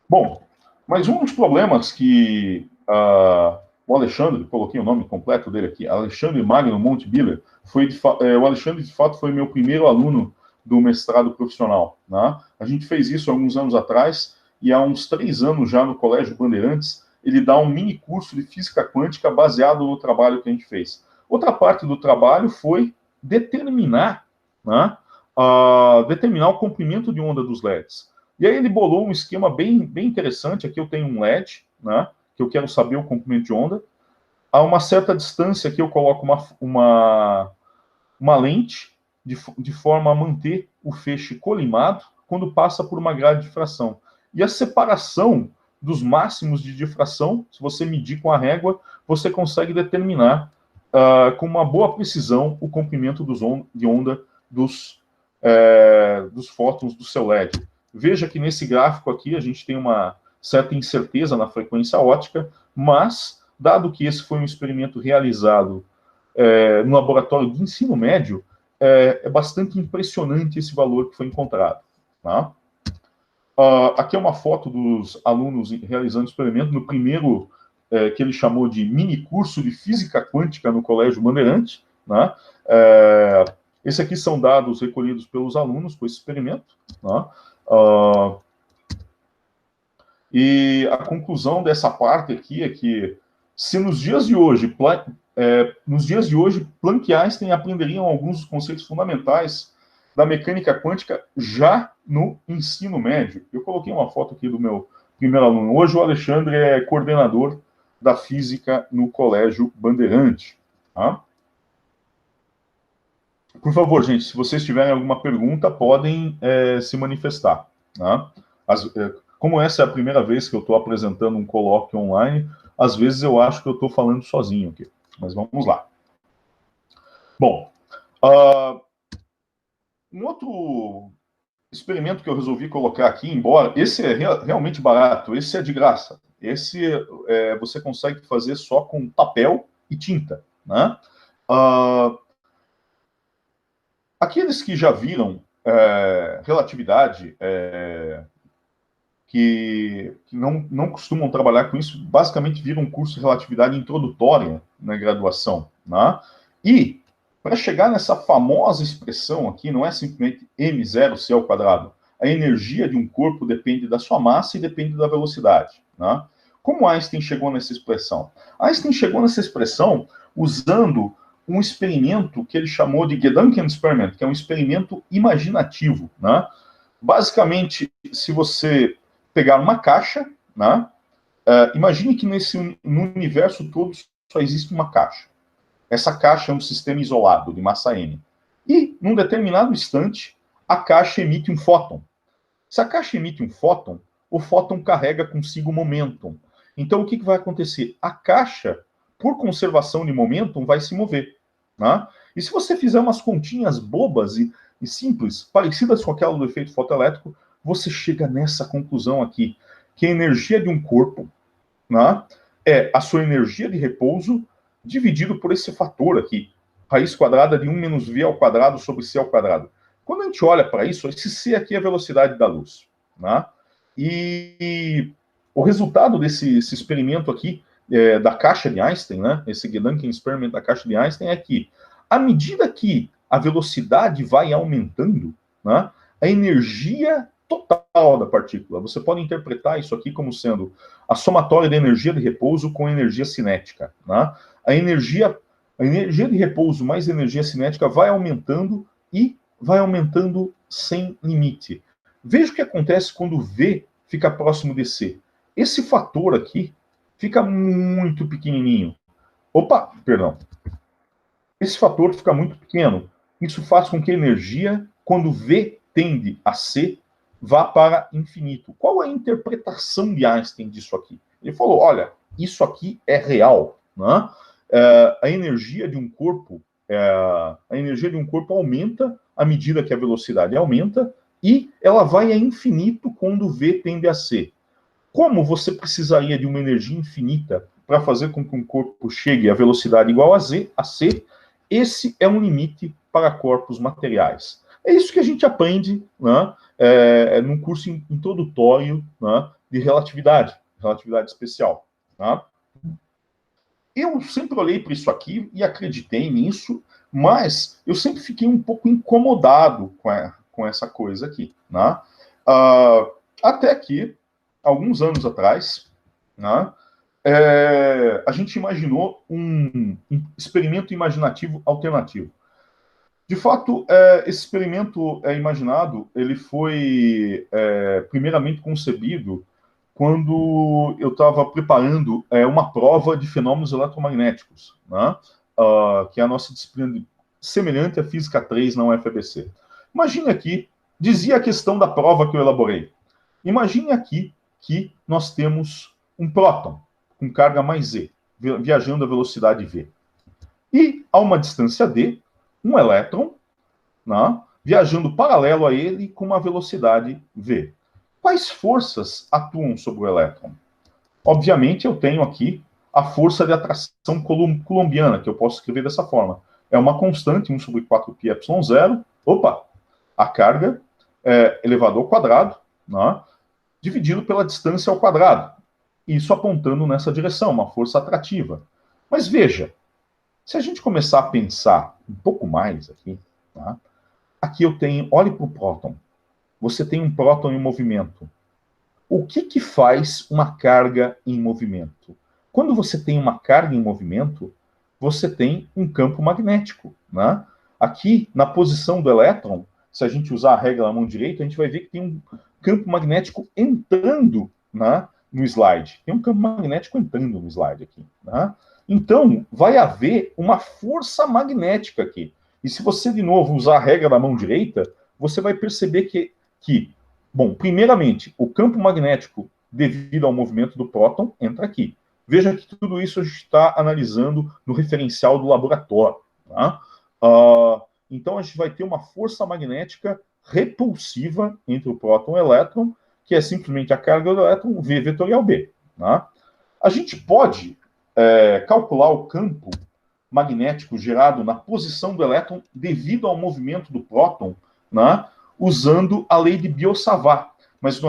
Bom, mas um dos problemas que o Alexandre, coloquei o nome completo dele aqui, Alexandre Magno Montebiller, o Alexandre, de fato, foi meu primeiro aluno do mestrado profissional. Né? A gente fez isso alguns anos atrás, e há uns 3 anos já no Colégio Bandeirantes, ele dá um mini curso de física quântica baseado no trabalho que a gente fez. Outra parte do trabalho foi determinar, né, determinar o comprimento de onda dos LEDs. E aí ele bolou um esquema bem interessante. Aqui eu tenho um LED, né, que eu quero saber o comprimento de onda. A uma certa distância aqui eu coloco uma lente, de forma a manter o feixe colimado quando passa por uma grade de difração. E a separação dos máximos de difração, se você medir com a régua, você consegue determinar com uma boa precisão o comprimento de onda dos fótons do seu LED. Veja que nesse gráfico aqui a gente tem uma certa incerteza na frequência óptica, mas, dado que esse foi um experimento realizado no laboratório de ensino médio, é bastante impressionante esse valor que foi encontrado. Tá? Aqui é uma foto dos alunos realizando o experimento no primeiro, que ele chamou de mini curso de física quântica no Colégio Bandeirante. Né? Esse aqui são dados recolhidos pelos alunos com esse experimento. Né? E a conclusão dessa parte aqui é que, se nos dias de hoje, Planck e Einstein aprenderiam alguns dos conceitos fundamentais da mecânica quântica já no ensino médio. Eu coloquei uma foto aqui do meu primeiro aluno. Hoje o Alexandre é coordenador da física no Colégio Bandeirante. Tá? Por favor, gente, se vocês tiverem alguma pergunta, podem se manifestar. Tá? Como essa é a primeira vez que eu estou apresentando um colóquio online, às vezes eu acho que eu estou falando sozinho aqui. Mas vamos lá. Bom, um outro experimento que eu resolvi colocar aqui, embora esse é realmente barato, esse é de graça. Esse você consegue fazer só com papel e tinta. Né? Aqueles que já viram relatividade, que não costumam trabalhar com isso, basicamente viram um curso de relatividade introdutória na graduação. Né? E, para chegar nessa famosa expressão aqui, não é simplesmente m0c ao quadrado. A energia de um corpo depende da sua massa e depende da velocidade. Né? Como Einstein chegou nessa expressão? Einstein chegou nessa expressão usando um experimento que ele chamou de Gedanken Experiment, que é um experimento imaginativo. Né? Basicamente, se você pegar uma caixa, né, imagine que no universo todo só existe uma caixa. Essa caixa é um sistema isolado de massa m. E, num determinado instante, a caixa emite um fóton. Se a caixa emite um fóton, o fóton carrega consigo momentum. Então, o que vai acontecer? A caixa, por conservação de momentum, vai se mover. Né? E se você fizer umas continhas bobas e simples, parecidas com aquela do efeito fotoelétrico, você chega nessa conclusão aqui, que a energia de um corpo, né, é a sua energia de repouso dividido por esse fator aqui, raiz quadrada de 1 menos v ao quadrado sobre c ao quadrado. Quando a gente olha para isso, esse c aqui é a velocidade da luz. Né? E o resultado desse experimento aqui, da caixa de Einstein, né, esse Gedanken Experiment da caixa de Einstein, é que, à medida que a velocidade vai aumentando, né, a energia total da partícula, você pode interpretar isso aqui como sendo a somatória da energia de repouso com energia cinética. Né? A energia de repouso mais energia cinética vai aumentando e vai aumentando sem limite. Veja o que acontece quando V fica próximo de C. Esse fator aqui fica muito pequenininho. Opa, perdão. Esse fator fica muito pequeno. Isso faz com que a energia, quando V tende a C, vá para infinito. Qual é a interpretação de Einstein disso aqui? Ele falou, olha, isso aqui é real, né? A energia de um corpo, aumenta à medida que a velocidade aumenta e ela vai a infinito quando V tende a C. Como você precisaria de uma energia infinita para fazer com que um corpo chegue à velocidade igual a C, esse é um limite para corpos materiais. É isso que a gente aprende, né, num curso introdutório, né, de relatividade especial. Tá? Eu sempre olhei para isso aqui e acreditei nisso, mas eu sempre fiquei um pouco incomodado com essa coisa aqui. Né? Até que, alguns anos atrás, né, a gente imaginou um experimento imaginativo alternativo. De fato, esse experimento imaginado, ele foi primeiramente concebido quando eu estava preparando uma prova de fenômenos eletromagnéticos, né? Que é a nossa disciplina semelhante à Física 3 na UFABC. Imagine aqui, dizia a questão da prova que eu elaborei. Imagine aqui que nós temos um próton com carga mais Z, viajando a velocidade V. E, a uma distância D, um elétron, né, viajando paralelo a ele com uma velocidade V. Quais forças atuam sobre o elétron? Obviamente, eu tenho aqui a força de atração coulombiana, que eu posso escrever dessa forma. É uma constante, 1 sobre 4πε0. Opa! A carga elevado ao quadrado, né, dividido pela distância ao quadrado. Isso apontando nessa direção, uma força atrativa. Mas veja, se a gente começar a pensar um pouco mais aqui, tá? Aqui eu tenho, olhe para o próton. Você tem um próton em movimento. O que faz uma carga em movimento? Quando você tem uma carga em movimento, você tem um campo magnético. Né? Aqui, na posição do elétron, se a gente usar a regra na mão direita, a gente vai ver que tem um campo magnético entrando, né, no slide. Tem um campo magnético entrando no slide aqui. Né? Então, vai haver uma força magnética aqui. E se você, de novo, usar a regra da mão direita, você vai perceber que, bom, primeiramente, o campo magnético devido ao movimento do próton entra aqui. Veja que tudo isso a gente está analisando no referencial do laboratório. Tá? Então, a gente vai ter uma força magnética repulsiva entre o próton e o elétron, que é simplesmente a carga do elétron V vetorial B. Tá? A gente pode calcular o campo magnético gerado na posição do elétron devido ao movimento do próton, né, usando a lei de Biot-Savart. Mas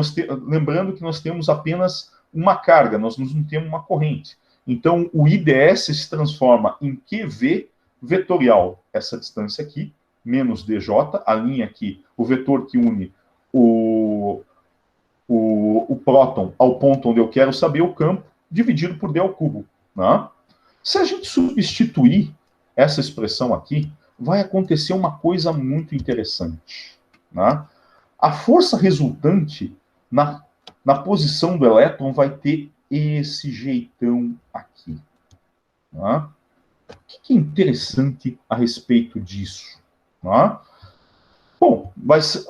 lembrando que nós temos apenas uma carga, nós não temos uma corrente. Então, o IDS se transforma em QV vetorial, essa distância aqui, menos DJ, a linha aqui, o vetor que une o próton ao ponto onde eu quero saber o campo, dividido por D ao cubo. Né? Se a gente substituir essa expressão aqui, vai acontecer uma coisa muito interessante. Né? A força resultante na posição do elétron vai ter esse jeitão aqui. Né? O que é interessante a respeito disso? Né? Bom, mas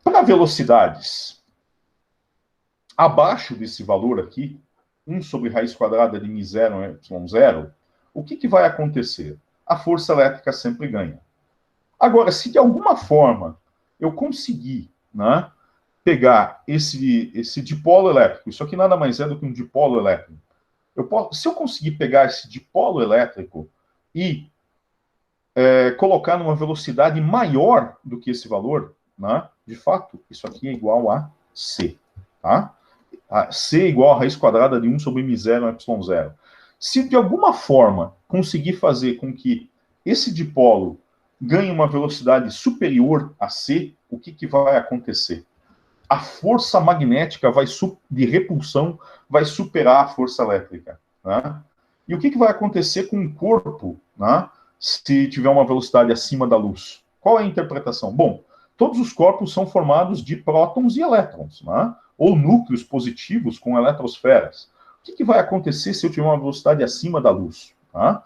para velocidades abaixo desse valor aqui, 1 sobre raiz quadrada de μ0 y0, o que vai acontecer? A força elétrica sempre ganha. Agora, se de alguma forma eu conseguir, né, pegar esse dipolo elétrico, isso aqui nada mais é do que um dipolo elétrico. Se eu conseguir pegar esse dipolo elétrico e colocar numa velocidade maior do que esse valor, né, de fato, isso aqui é igual a C. Tá? C é igual a raiz quadrada de 1 sobre μ0 y0. Se de alguma forma conseguir fazer com que esse dipolo ganhe uma velocidade superior a C, o que vai acontecer? A força magnética de repulsão vai superar a força elétrica. Né? E o que vai acontecer com o corpo, né, se tiver uma velocidade acima da luz? Qual é a interpretação? Bom, todos os corpos são formados de prótons e elétrons, né? Ou núcleos positivos com eletrosferas. O que vai acontecer se eu tiver uma velocidade acima da luz, tá?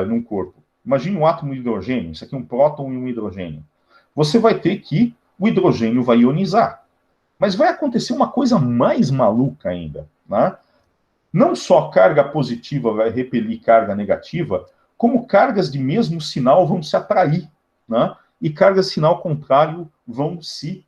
Num corpo? Imagine um átomo de hidrogênio, isso aqui é um próton e um hidrogênio. Você vai ter que o hidrogênio vai ionizar. Mas vai acontecer uma coisa mais maluca ainda, né? Não só carga positiva vai repelir carga negativa, como cargas de mesmo sinal vão se atrair, né? E cargas de sinal contrário vão se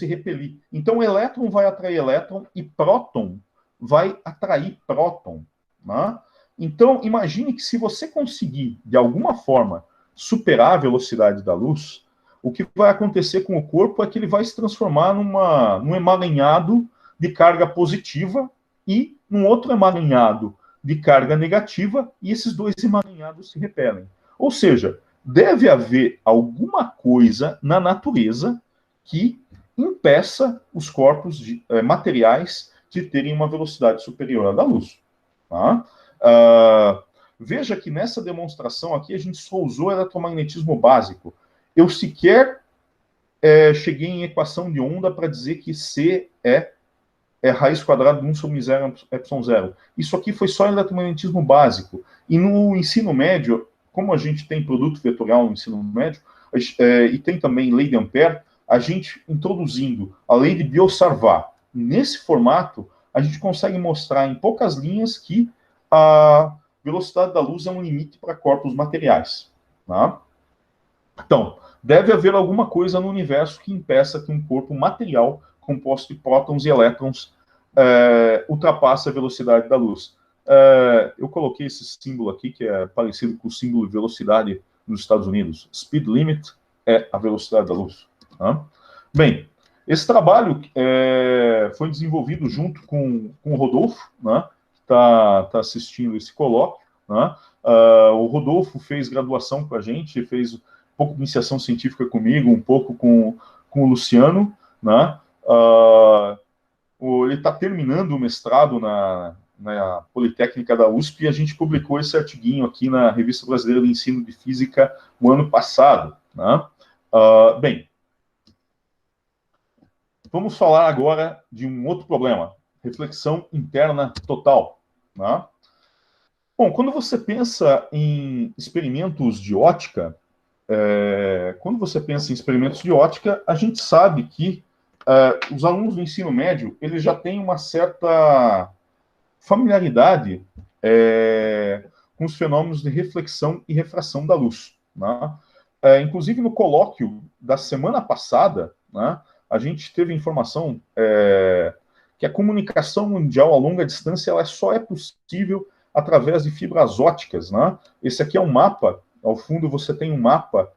repelir. Então, elétron vai atrair elétron e próton vai atrair próton. Né? Então, imagine que se você conseguir, de alguma forma, superar a velocidade da luz, o que vai acontecer com o corpo é que ele vai se transformar num emaranhado de carga positiva e num outro emaranhado de carga negativa, e esses dois emaranhados se repelem. Ou seja, deve haver alguma coisa na natureza que impeça os corpos materiais de terem uma velocidade superior à da luz. Tá? Veja que nessa demonstração aqui a gente só usou eletromagnetismo básico. Eu sequer cheguei em equação de onda para dizer que C é raiz quadrada de 1 sobre zero epsilon zero. Isso aqui foi só eletromagnetismo básico. E no ensino médio, como a gente tem produto vetorial no ensino médio, e tem também lei de Ampère, a gente introduzindo a lei de Biot-Savart nesse formato, a gente consegue mostrar em poucas linhas que a velocidade da luz é um limite para corpos materiais. Tá? Então, deve haver alguma coisa no universo que impeça que um corpo material composto de prótons e elétrons ultrapasse a velocidade da luz. Eu coloquei esse símbolo aqui, que é parecido com o símbolo de velocidade nos Estados Unidos. Speed limit é a velocidade da luz. Tá? Bem, esse trabalho foi desenvolvido junto com o Rodolfo, né, que está assistindo esse colóquio. Né? O Rodolfo fez graduação com a gente, fez um pouco de iniciação científica comigo, um pouco com o Luciano. Né? Ele está terminando o mestrado na Politécnica da USP, e a gente publicou esse artiguinho aqui na Revista Brasileira de Ensino de Física no ano passado. Né? Bem, vamos falar agora de um outro problema, reflexão interna total. Né? Bom, quando você pensa em experimentos de ótica, a gente sabe que os alunos do ensino médio, eles já têm uma certa familiaridade com os fenômenos de reflexão e refração da luz. Né? Inclusive, no colóquio da semana passada, né, a gente teve informação que a comunicação mundial a longa distância ela só é possível através de fibras óticas. Né? Esse aqui é um mapa, ao fundo você tem um mapa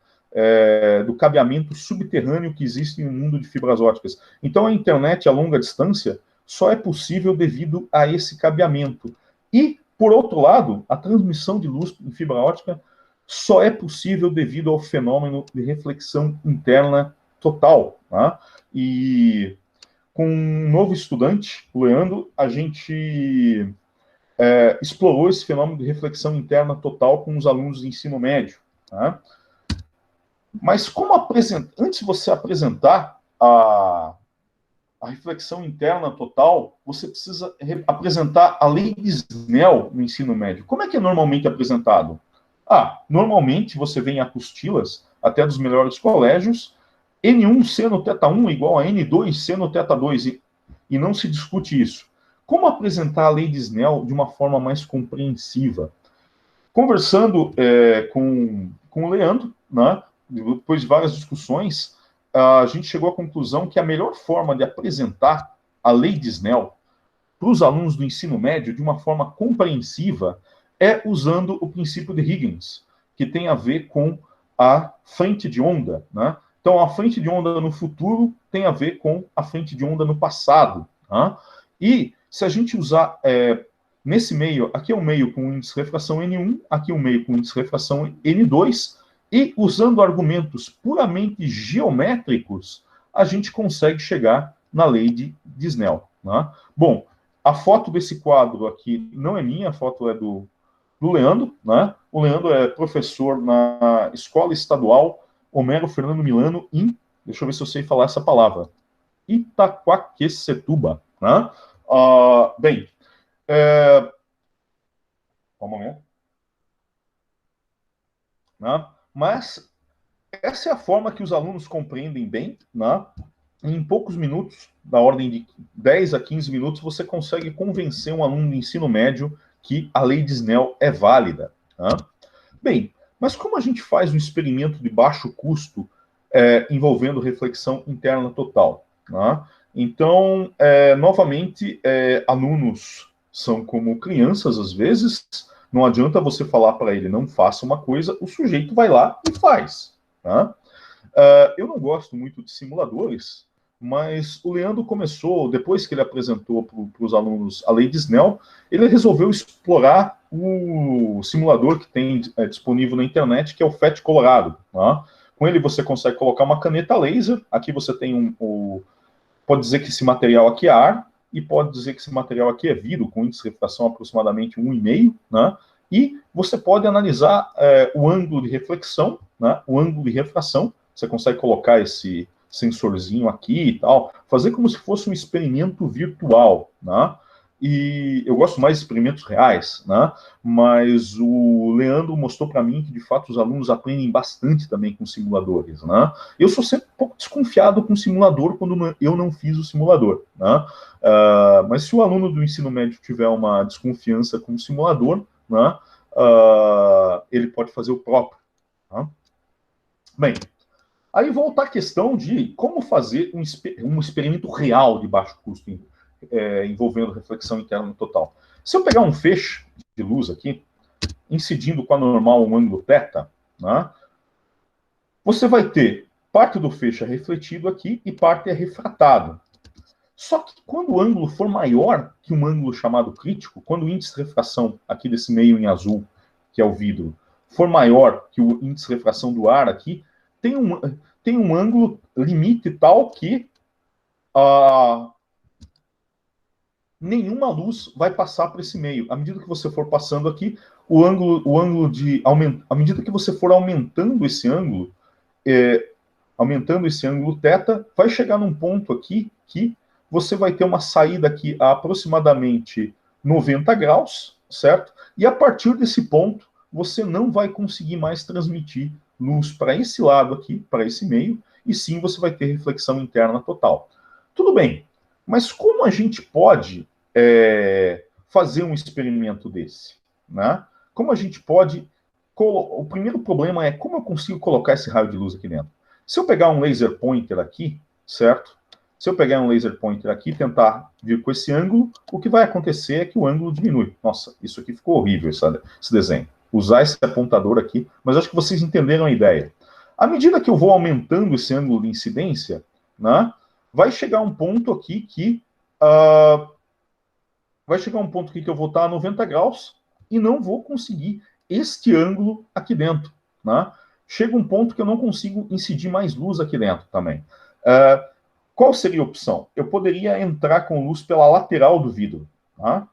do cabeamento subterrâneo que existe no mundo de fibras óticas. Então, a internet a longa distância só é possível devido a esse cabeamento. E, por outro lado, a transmissão de luz em fibra ótica só é possível devido ao fenômeno de reflexão interna total. Tá? E com um novo estudante, o Leandro, a gente explorou esse fenômeno de reflexão interna total com os alunos de ensino médio. Tá? Mas antes de você apresentar a reflexão interna total, você precisa apresentar a lei de Snell no ensino médio. Como é que é normalmente apresentado? Normalmente você vê em apostilas, até dos melhores colégios, N1 seno θ1 igual a N2 seno θ2, e não se discute isso. Como apresentar a lei de Snell de uma forma mais compreensiva? Conversando com o Leandro, né, depois de várias discussões, a gente chegou à conclusão que a melhor forma de apresentar a lei de Snell para os alunos do ensino médio de uma forma compreensiva é usando o princípio de Huygens, que tem a ver com a frente de onda. Né? Então, a frente de onda no futuro tem a ver com a frente de onda no passado. Né? E se a gente usar nesse meio, aqui é um meio com índice de refração N1, aqui é um meio com índice de refração N2, e usando argumentos puramente geométricos, a gente consegue chegar na lei de Snell. Né? Bom, a foto desse quadro aqui não é minha, a foto é do Leandro. Né? O Leandro é professor na Escola Estadual Homero Fernando Milano deixa eu ver se eu sei falar essa palavra, Itaquaquecetuba. Né? Bem, um momento. Né? Mas essa é a forma que os alunos compreendem bem, né? Em poucos minutos da ordem de 10 a 15 minutos, você consegue convencer um aluno de ensino médio que a lei de Snell é válida. Tá? Bem, mas como a gente faz um experimento de baixo custo envolvendo reflexão interna total? Tá? Então, novamente, alunos são como crianças, às vezes, não adianta você falar para ele não faça uma coisa, o sujeito vai lá e faz. Tá? Eu não gosto muito de simuladores, mas o Leandro começou, depois que ele apresentou para os alunos a lei de Snell, ele resolveu explorar o simulador que tem disponível na internet, que é o FET Colorado. Tá? Com ele você consegue colocar uma caneta laser, aqui você tem pode dizer que esse material aqui é ar, e pode dizer que esse material aqui é vidro, com índice de refração aproximadamente 1,5, né? E você pode analisar o ângulo de reflexão, né? O ângulo de refração, você consegue colocar esse sensorzinho aqui e tal, fazer como se fosse um experimento virtual, né? E eu gosto mais de experimentos reais, né? Mas o Leandro mostrou para mim que, de fato, os alunos aprendem bastante também com simuladores, né? Eu sou sempre um pouco desconfiado com simulador quando eu não fiz o simulador, né? Mas se o aluno do ensino médio tiver uma desconfiança com o simulador, né? Ele pode fazer o próprio. Tá? Bem, aí volta a questão de como fazer um experimento real de baixo custo envolvendo reflexão interna total. Se eu pegar um feixe de luz aqui, incidindo com a normal um ângulo θ, né, você vai ter parte do feixe refletido aqui e parte é refratado. Só que quando o ângulo for maior que um ângulo chamado crítico, quando o índice de refração aqui desse meio em azul, que é o vidro, for maior que o índice de refração do ar aqui, tem um ângulo limite tal que nenhuma luz vai passar por esse meio. À medida que você for passando aqui, à medida que você for aumentando esse ângulo θ, vai chegar num ponto aqui que você vai ter uma saída aqui a aproximadamente 90 graus, certo? E a partir desse ponto, você não vai conseguir mais transmitir luz para esse lado aqui, para esse meio, e sim você vai ter reflexão interna total. Tudo bem, mas como a gente pode fazer um experimento desse? Né? Como a gente pode... O primeiro problema é como eu consigo colocar esse raio de luz aqui dentro. Se eu pegar um laser pointer aqui, certo? Se eu pegar um laser pointer aqui e tentar vir com esse ângulo, o que vai acontecer é que o ângulo diminui. Nossa, isso aqui ficou horrível, esse desenho. Usar esse apontador aqui, mas acho que vocês entenderam a ideia. À medida que eu vou aumentando esse ângulo de incidência, né, vai chegar um ponto aqui que eu vou estar a 90 graus e não vou conseguir este ângulo aqui dentro. Né? Chega um ponto que eu não consigo incidir mais luz aqui dentro também. Qual seria a opção? Eu poderia entrar com luz pela lateral do vidro, tá?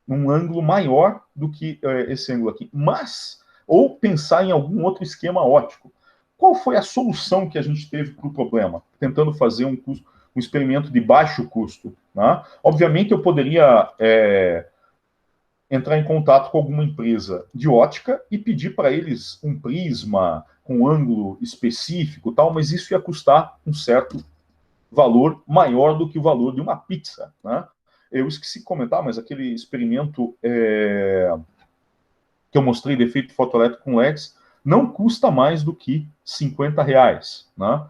Num ângulo maior do que esse ângulo aqui, ou pensar em algum outro esquema óptico. Qual foi a solução que a gente teve para o problema? Tentando fazer um experimento de baixo custo. Tá? Obviamente, eu poderia entrar em contato com alguma empresa de ótica e pedir para eles um prisma com ângulo específico, tal, mas isso ia custar um certo valor maior do que o valor de uma pizza. Né? Eu esqueci de comentar, mas aquele experimento que eu mostrei de efeito fotoelétrico com LEDs não custa mais do que R$50. Né?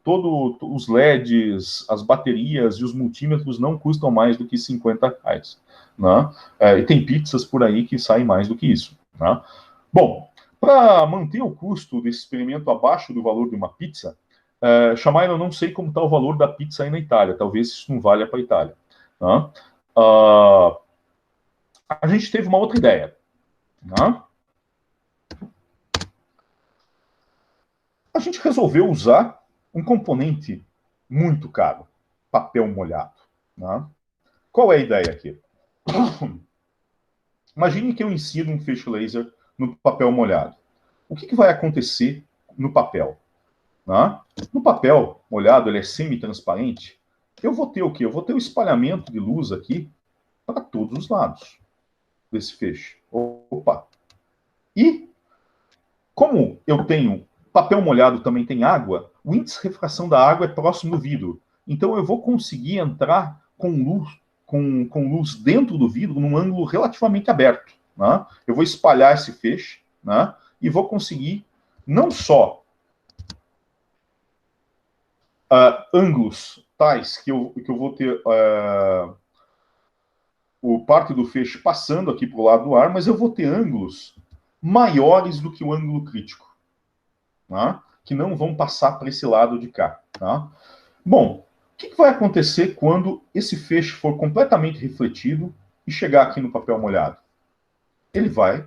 Todos os LEDs, as baterias e os multímetros não custam mais do que R$50. Né? E tem pizzas por aí que saem mais do que isso. Né? Bom, para manter o custo desse experimento abaixo do valor de uma pizza, Chamaila, eu não sei como está o valor da pizza aí na Itália. Talvez isso não valha para a Itália. Né? A gente teve uma outra ideia. Né? A gente resolveu usar um componente muito caro, papel molhado. Né? Qual é a ideia aqui? Imagine que eu insiro um feixe laser no papel molhado. O que vai acontecer no papel? Né? No papel molhado, ele é semi-transparente. Eu vou ter o quê? Eu vou ter o espalhamento de luz aqui para todos os lados desse feixe. Opa! E, como eu tenho papel molhado, também tem água, o índice de refração da água é próximo do vidro. Então eu vou conseguir entrar com luz dentro do vidro num ângulo relativamente aberto. Né? Eu vou espalhar esse feixe, né? E vou conseguir não só ângulos tais que eu vou ter o parte do feixe passando aqui para o lado do ar, mas eu vou ter ângulos maiores do que o ângulo crítico, né? Que não vão passar para esse lado de cá. Tá? Bom, o que vai acontecer quando esse feixe for completamente refletido e chegar aqui no papel molhado? Ele vai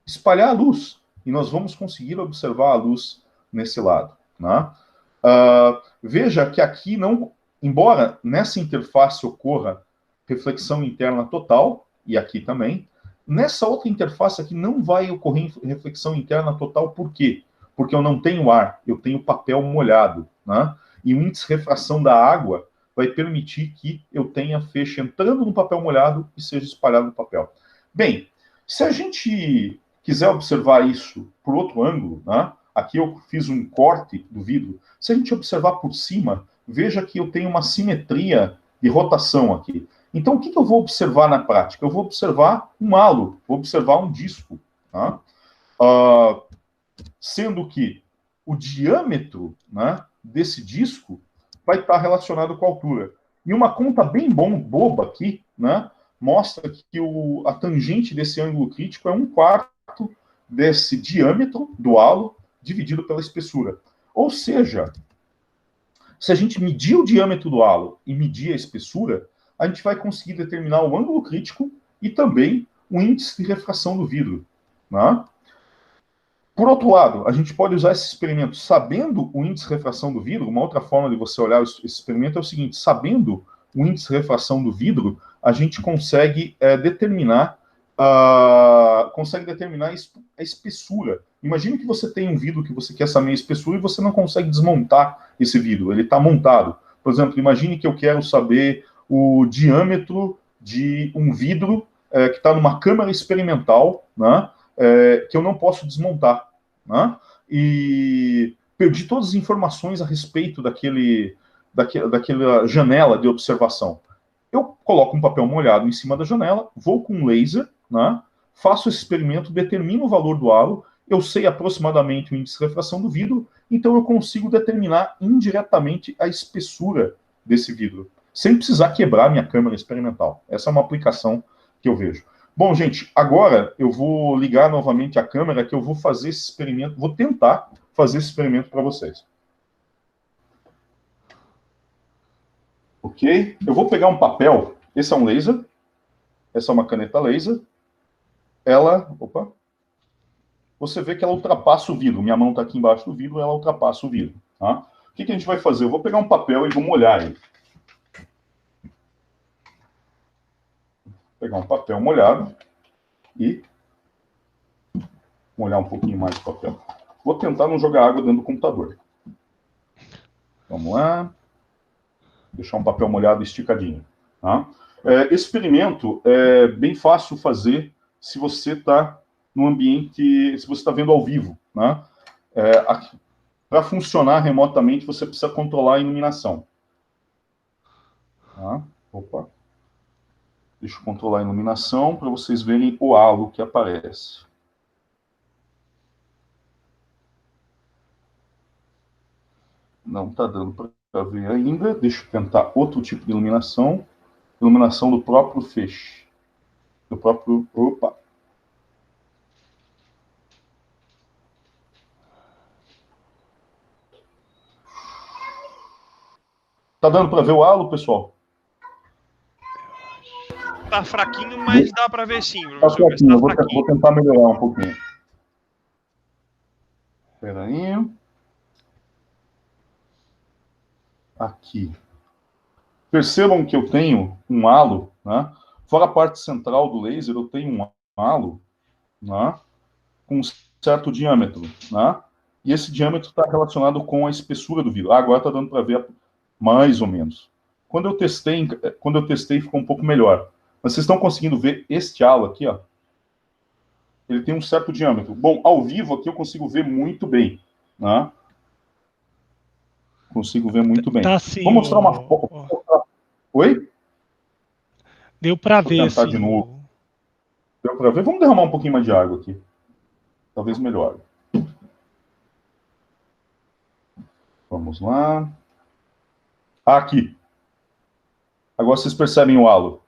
espalhar a luz e nós vamos conseguir observar a luz nesse lado. Né? Veja que aqui não, embora nessa interface ocorra reflexão interna total, e aqui também, nessa outra interface aqui não vai ocorrer reflexão interna total, por quê? Porque eu não tenho ar, eu tenho papel molhado, né? E o índice de refração da água vai permitir que eu tenha feixe entrando no papel molhado e seja espalhado no papel. Bem, se a gente quiser observar isso por outro ângulo, né? Aqui eu fiz um corte do vidro. Se a gente observar por cima, veja que eu tenho uma simetria de rotação aqui. Então, o que eu vou observar na prática? Eu vou observar um halo, vou observar um disco. Tá? Sendo que o diâmetro, né, desse disco vai estar relacionado com a altura. E uma conta bem boba aqui, né, mostra que a tangente desse ângulo crítico é 1/4 desse diâmetro do halo dividido pela espessura. Ou seja, se a gente medir o diâmetro do halo e medir a espessura, a gente vai conseguir determinar o ângulo crítico e também o índice de refração do vidro. Né? Por outro lado, a gente pode usar esse experimento sabendo o índice de refração do vidro. Uma outra forma de você olhar esse experimento é o seguinte: sabendo o índice de refração do vidro, a gente consegue determinar a espessura. Imagine que você tem um vidro que você quer saber a espessura e você não consegue desmontar esse vidro, ele está montado. Por exemplo, imagine que eu quero saber o diâmetro de um vidro que está numa câmara experimental, né, que eu não posso desmontar. Né, e perdi todas as informações a respeito daquela janela de observação. Eu coloco um papel molhado em cima da janela, vou com um laser, né, faço esse experimento, determino o valor do halo, eu sei aproximadamente o índice de refração do vidro, então eu consigo determinar indiretamente a espessura desse vidro, sem precisar quebrar minha câmera experimental. Essa é uma aplicação que eu vejo. Bom, gente, agora eu vou ligar novamente a câmera, que eu vou fazer esse experimento, vou tentar fazer esse experimento para vocês. Ok? Eu vou pegar um papel, esse é um laser, essa é uma caneta laser, você vê que ela ultrapassa o vidro, minha mão está aqui embaixo do vidro, ela ultrapassa o vidro. Tá? O que a gente vai fazer? Eu vou pegar um papel e vou molhar ele. Vou pegar um papel molhado e molhar um pouquinho mais o papel. Vou tentar não jogar água dentro do computador. Vamos lá. Deixar um papel molhado esticadinho. Tá? Esse experimento é bem fácil fazer se você está no ambiente, se você está vendo ao vivo. Né? Para funcionar remotamente, você precisa controlar a iluminação. Tá? Opa. Deixa eu controlar a iluminação para vocês verem o halo que aparece. Não está dando para ver ainda. Deixa eu tentar outro tipo de iluminação. Iluminação do próprio feixe. Do próprio... Opa! Tá dando para ver o halo, pessoal? Tá fraquinho, mas dá para ver sim. Tá fraquinho, vou tentar melhorar um pouquinho. Espera aí. Aqui. Percebam que eu tenho um halo, né? Fora a parte central do laser, eu tenho um halo, né? Com um certo diâmetro, né? E esse diâmetro está relacionado com a espessura do vidro. Agora está dando para ver mais ou menos. Quando eu testei, ficou um pouco melhor. Mas vocês estão conseguindo ver este halo aqui, ó? Ele tem um certo diâmetro. Bom, ao vivo aqui eu consigo ver muito bem, né? consigo ver muito bem. Tá sim. Vou mostrar uma foto. Oi? Deu para Deixa eu ver, tentar sim. de novo. Deu para ver? Vamos derramar um pouquinho mais de água aqui. Talvez melhore. Vamos lá. Aqui. Agora vocês percebem o halo.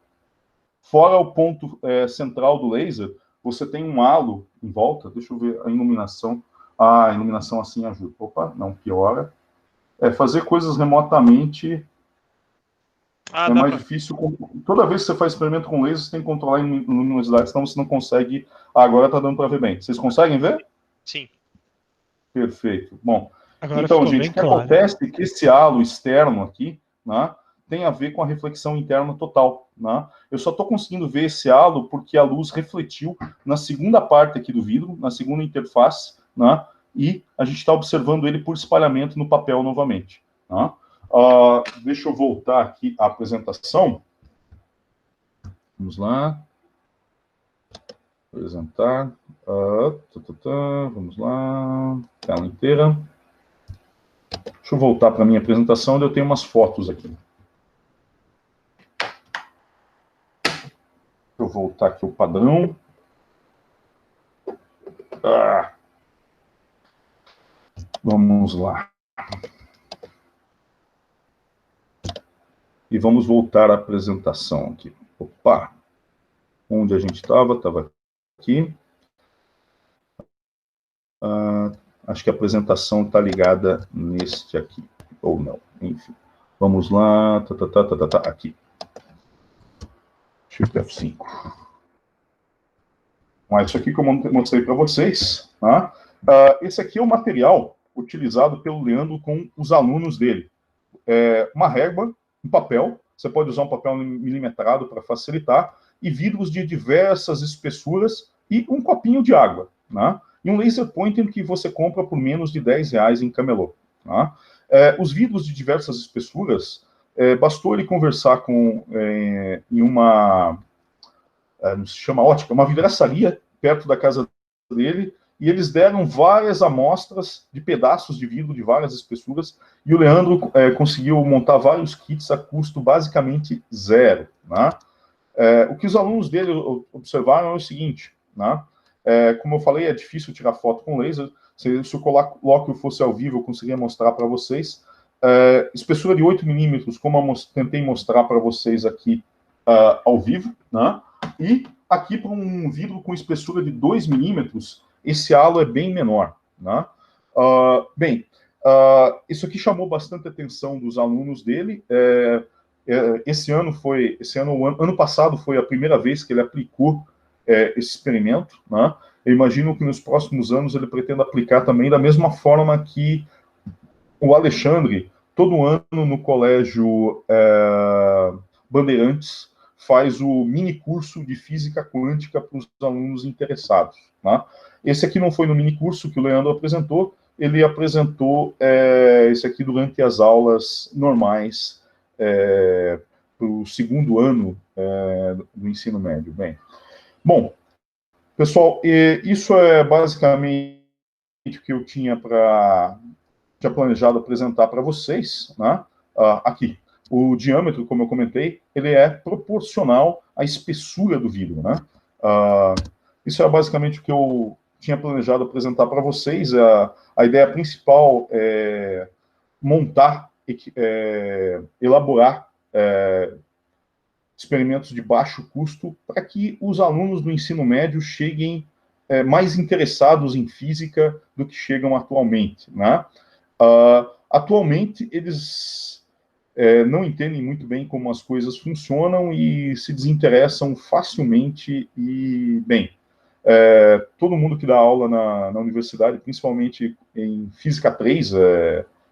Fora o ponto central do laser, você tem um halo em volta. Deixa eu ver a iluminação. Ah, a iluminação assim ajuda. Opa, não piora. Fazer coisas remotamente é mais difícil. Toda vez que você faz experimento com laser, você tem que controlar a luminosidade, senão você não consegue. Ah, agora está dando para ver bem. Vocês conseguem ver? Sim. Perfeito. Bom, Agora então, ficou gente, bem o que claro. acontece é que esse halo externo aqui, né, tem a ver com a reflexão interna total. Né? Eu só estou conseguindo ver esse halo porque a luz refletiu na segunda parte aqui do vidro, na segunda interface, né, e a gente está observando ele por espalhamento no papel novamente. Né? Deixa eu voltar aqui à apresentação. Vamos lá. Apresentar. Vamos lá. Tela inteira. Deixa eu voltar para a minha apresentação, onde eu tenho umas fotos aqui. Deixa eu voltar aqui o padrão. Vamos lá. E vamos voltar à apresentação aqui. Opa! Onde a gente estava? Estava aqui. Acho que a apresentação está ligada neste aqui. Ou não. Enfim. Vamos lá. Aqui. Shift F5. Mas isso aqui que eu mostrei para vocês. Tá? Esse aqui é o material utilizado pelo Leandro com os alunos dele. Uma régua, um papel. Você pode usar um papel milimetrado para facilitar. E vidros de diversas espessuras e um copinho de água. Né? E um laser pointer que você compra por menos de R$10 em camelô. Tá? Os vidros de diversas espessuras, bastou ele conversar em uma, não se chama ótica, uma vidraçaria perto da casa dele, e eles deram várias amostras de pedaços de vidro de várias espessuras, e o Leandro conseguiu montar vários kits a custo basicamente zero. Né? O que os alunos dele observaram é o seguinte, né? Como eu falei, é difícil tirar foto com laser. Se o colóquio fosse ao vivo, eu conseguiria mostrar para vocês. Espessura de 8 milímetros, como eu tentei mostrar para vocês aqui ao vivo. Né? E aqui, para um vidro com espessura de 2 milímetros, esse halo é bem menor. Né? Isso aqui chamou bastante atenção dos alunos dele. Ano passado foi a primeira vez que ele aplicou esse experimento, né? Eu imagino que nos próximos anos ele pretenda aplicar também da mesma forma que o Alexandre, todo ano no colégio Bandeirantes, faz o mini curso de física quântica para os alunos interessados. Né? Esse aqui não foi no mini curso que o Leandro apresentou, ele apresentou esse aqui durante as aulas normais para o segundo ano do ensino médio. Bom, pessoal, isso é basicamente o que eu tinha planejado apresentar para vocês. Né? Aqui, o diâmetro, como eu comentei, ele é proporcional à espessura do vidro. Né? Isso é basicamente o que eu tinha planejado apresentar para vocês. A ideia principal é montar, elaborar experimentos de baixo custo para que os alunos do ensino médio cheguem mais interessados em física do que chegam atualmente. Né? Atualmente, eles não entendem muito bem como as coisas funcionam e se desinteressam facilmente e, todo mundo que dá aula na universidade, principalmente em Física 3,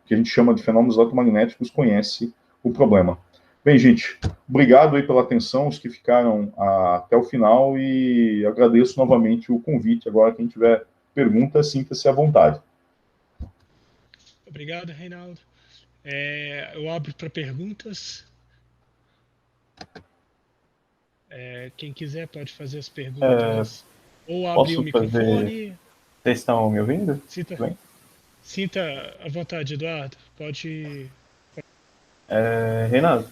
que a gente chama de fenômenos eletromagnéticos, conhece o problema. Bem, gente, obrigado aí pela atenção, os que ficaram até o final, e agradeço novamente o convite. Agora, quem tiver pergunta, sinta-se à vontade. Obrigado, Reinaldo. Eu abro para perguntas. Quem quiser pode fazer as perguntas. Ou abrir o microfone. Vocês estão me ouvindo? Cita. Bem? Sinta à vontade, Eduardo. Pode. Renato,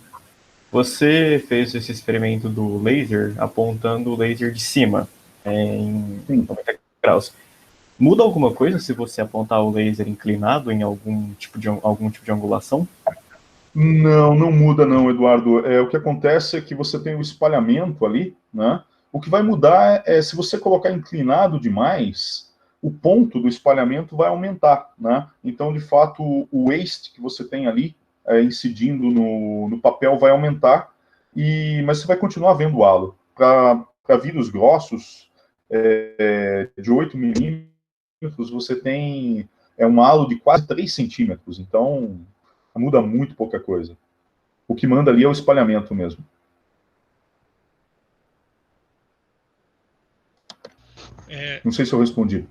você fez esse experimento do laser apontando o laser de cima, em Sim. 90 graus. Muda alguma coisa se você apontar o laser inclinado em algum tipo de angulação? Não, não muda não, Eduardo. O que acontece é que você tem o espalhamento ali, né? O que vai mudar é se você colocar inclinado demais, o ponto do espalhamento vai aumentar, né? Então, de fato, o waste que você tem ali incidindo no papel vai aumentar, mas você vai continuar vendo o halo. Para vidros grossos, de 8 milímetros, você tem um halo de quase 3 centímetros. Então, muda muito pouca coisa. O que manda ali é o espalhamento mesmo. Não sei se eu respondi.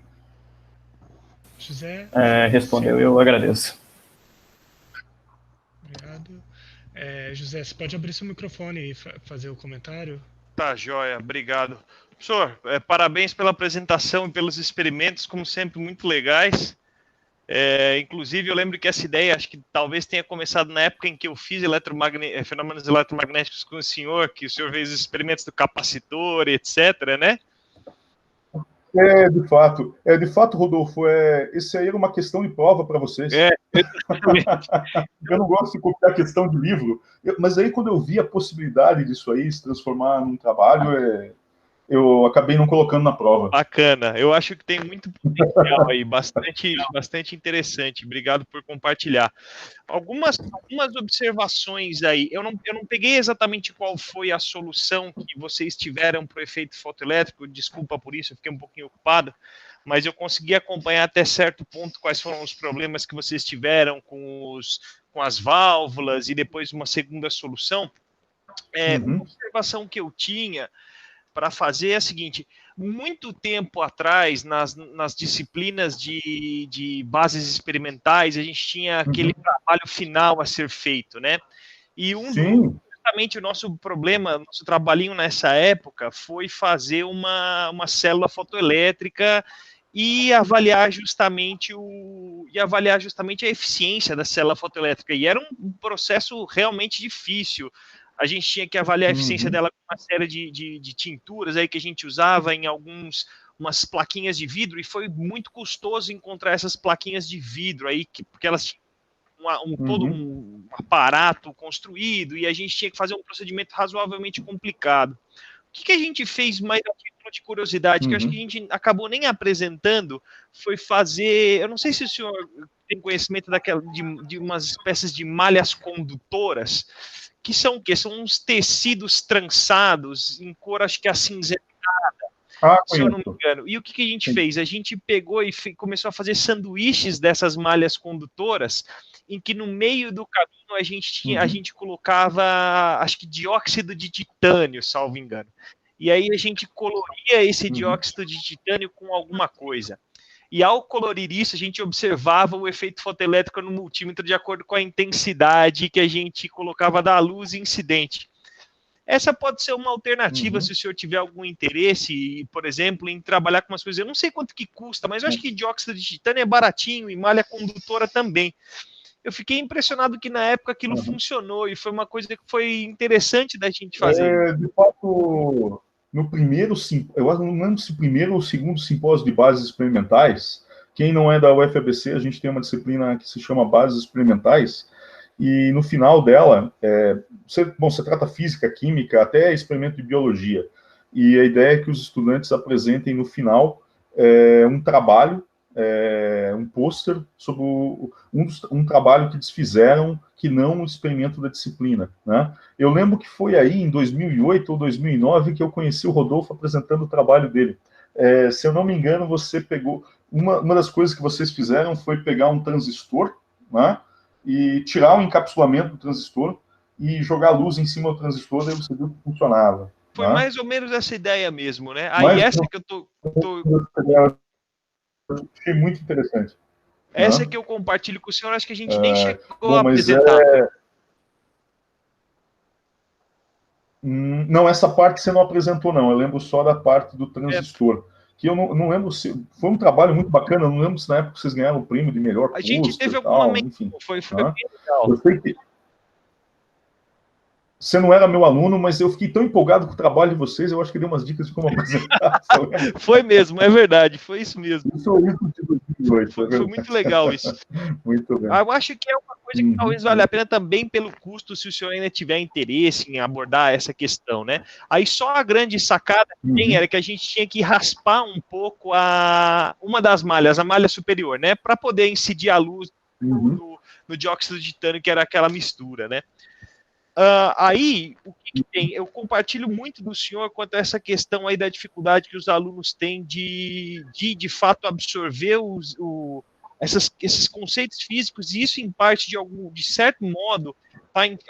José? Respondeu, eu agradeço. Obrigado. José, você pode abrir seu microfone e fazer o comentário? Tá, joia, obrigado. Professor, parabéns pela apresentação e pelos experimentos, como sempre, muito legais. Inclusive, eu lembro que essa ideia, acho que talvez tenha começado na época em que eu fiz fenômenos eletromagnéticos com o senhor, que o senhor fez experimentos do capacitor, etc., né? De fato, Rodolfo, esse aí era uma questão de prova para vocês. Eu não gosto de copiar questão de livro, mas aí quando eu vi a possibilidade disso aí se transformar num trabalho, eu acabei não colocando na prova. Bacana, eu acho que tem muito potencial aí, bastante interessante. Obrigado por compartilhar. Algumas observações aí. Eu não peguei exatamente qual foi a solução que vocês tiveram para o efeito fotoelétrico. Desculpa por isso, eu fiquei um pouquinho ocupado, mas eu consegui acompanhar até certo ponto quais foram os problemas que vocês tiveram com as válvulas e depois uma segunda solução. Uma observação que eu tinha para fazer é a seguinte: muito tempo atrás, nas disciplinas de bases experimentais, a gente tinha aquele trabalho final a ser feito, né? E justamente o nosso problema, nosso trabalhinho nessa época foi fazer uma célula fotoelétrica e avaliar justamente a eficiência da célula fotoelétrica. E era um processo realmente difícil. A gente tinha que avaliar a eficiência dela com uma série de tinturas aí que a gente usava em umas plaquinhas de vidro, e foi muito custoso encontrar essas plaquinhas de vidro aí, porque elas tinham todo um aparato construído, e a gente tinha que fazer um procedimento razoavelmente complicado. O que a gente fez mais a título de curiosidade, que eu acho que a gente acabou nem apresentando, foi fazer, eu não sei se o senhor tem conhecimento de umas espécies de malhas condutoras, que são o quê? São uns tecidos trançados em cor, acho que acinzentada, se eu não me engano. E o que a gente fez? A gente pegou e começou a fazer sanduíches dessas malhas condutoras, em que no meio do caminho a gente colocava, acho que dióxido de titânio, salvo engano. E aí a gente coloria esse dióxido de titânio com alguma coisa. E ao colorir isso, a gente observava o efeito fotoelétrico no multímetro de acordo com a intensidade que a gente colocava da luz incidente. Essa pode ser uma alternativa se o senhor tiver algum interesse, por exemplo, em trabalhar com umas coisas. Eu não sei quanto que custa, mas eu acho que dióxido de titânio é baratinho e malha condutora também. Eu fiquei impressionado que na época aquilo funcionou e foi uma coisa que foi interessante da gente fazer. De fato, no primeiro, eu não lembro se primeiro ou segundo simpósio de bases experimentais, quem não é da UFABC, a gente tem uma disciplina que se chama Bases Experimentais, e no final dela, você trata física, química, até experimento de biologia, e a ideia é que os estudantes apresentem no final um trabalho, um pôster sobre um trabalho que eles fizeram que não um experimento da disciplina, né? Eu lembro que foi aí em 2008 ou 2009 que eu conheci o Rodolfo apresentando o trabalho dele. Se eu não me engano, você pegou uma das coisas que vocês fizeram foi pegar um transistor, né, e tirar o encapsulamento do transistor e jogar luz em cima do transistor, daí você viu que funcionava. Foi né? mais ou menos essa ideia mesmo, né? Aí essa que eu tô... Achei muito interessante. Essa que eu compartilho com o senhor, acho que a gente nem chegou a apresentar. Não, essa parte você não apresentou, não. Eu lembro só da parte do transistor. que eu não lembro se... Foi um trabalho muito bacana, eu não lembro se na época vocês ganharam o prêmio de melhor A gente pôster teve e alguma tal, menção, enfim. foi Né? bem legal. Eu sei que você não era meu aluno, mas eu fiquei tão empolgado com o trabalho de vocês, eu acho que dei umas dicas de como apresentar. Foi mesmo, é verdade, foi isso mesmo. Isso é isso de 2008, Foi muito legal isso. Muito bem. Eu acho que é uma coisa que talvez valha a pena também pelo custo, se o senhor ainda tiver interesse em abordar essa questão, né? Aí só a grande sacada que tem era que a gente tinha que raspar um pouco uma das malhas, a malha superior, né? Para poder incidir a luz no dióxido de titânio, que era aquela mistura, né? Aí, o que tem? Eu compartilho muito do senhor quanto a essa questão aí da dificuldade que os alunos têm de fato, absorver esses conceitos físicos, e isso, em parte, de certo modo,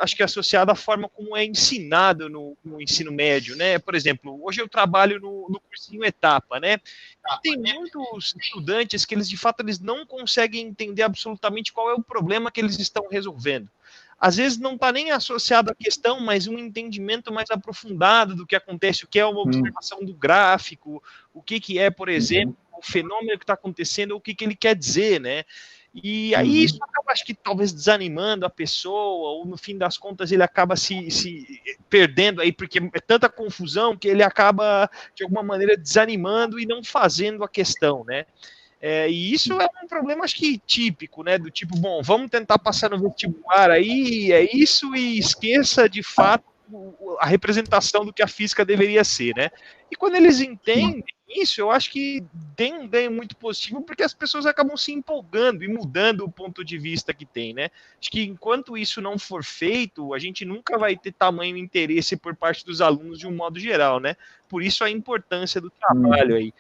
acho que associado à forma como é ensinado no ensino médio, né? Por exemplo, hoje eu trabalho no cursinho Etapa, né? E tem muitos estudantes que eles, de fato, eles não conseguem entender absolutamente qual é o problema que eles estão resolvendo. Às vezes não está nem associado à questão, mas um entendimento mais aprofundado do que acontece, o que é uma observação do gráfico, o que é, por exemplo, o fenômeno que está acontecendo, o que ele quer dizer, né? E aí isso acaba, acho que, talvez desanimando a pessoa, ou no fim das contas ele acaba se perdendo aí, porque é tanta confusão que ele acaba, de alguma maneira, desanimando e não fazendo a questão, né? E isso é um problema, acho que típico, né? Do tipo, bom, vamos tentar passar no vestibular aí, é isso, e esqueça de fato a representação do que a física deveria ser, né? E quando eles entendem isso, eu acho que tem um ganho muito positivo, porque as pessoas acabam se empolgando e mudando o ponto de vista que tem, né? Acho que enquanto isso não for feito, a gente nunca vai ter tamanho interesse por parte dos alunos de um modo geral, né? Por isso a importância do trabalho aí.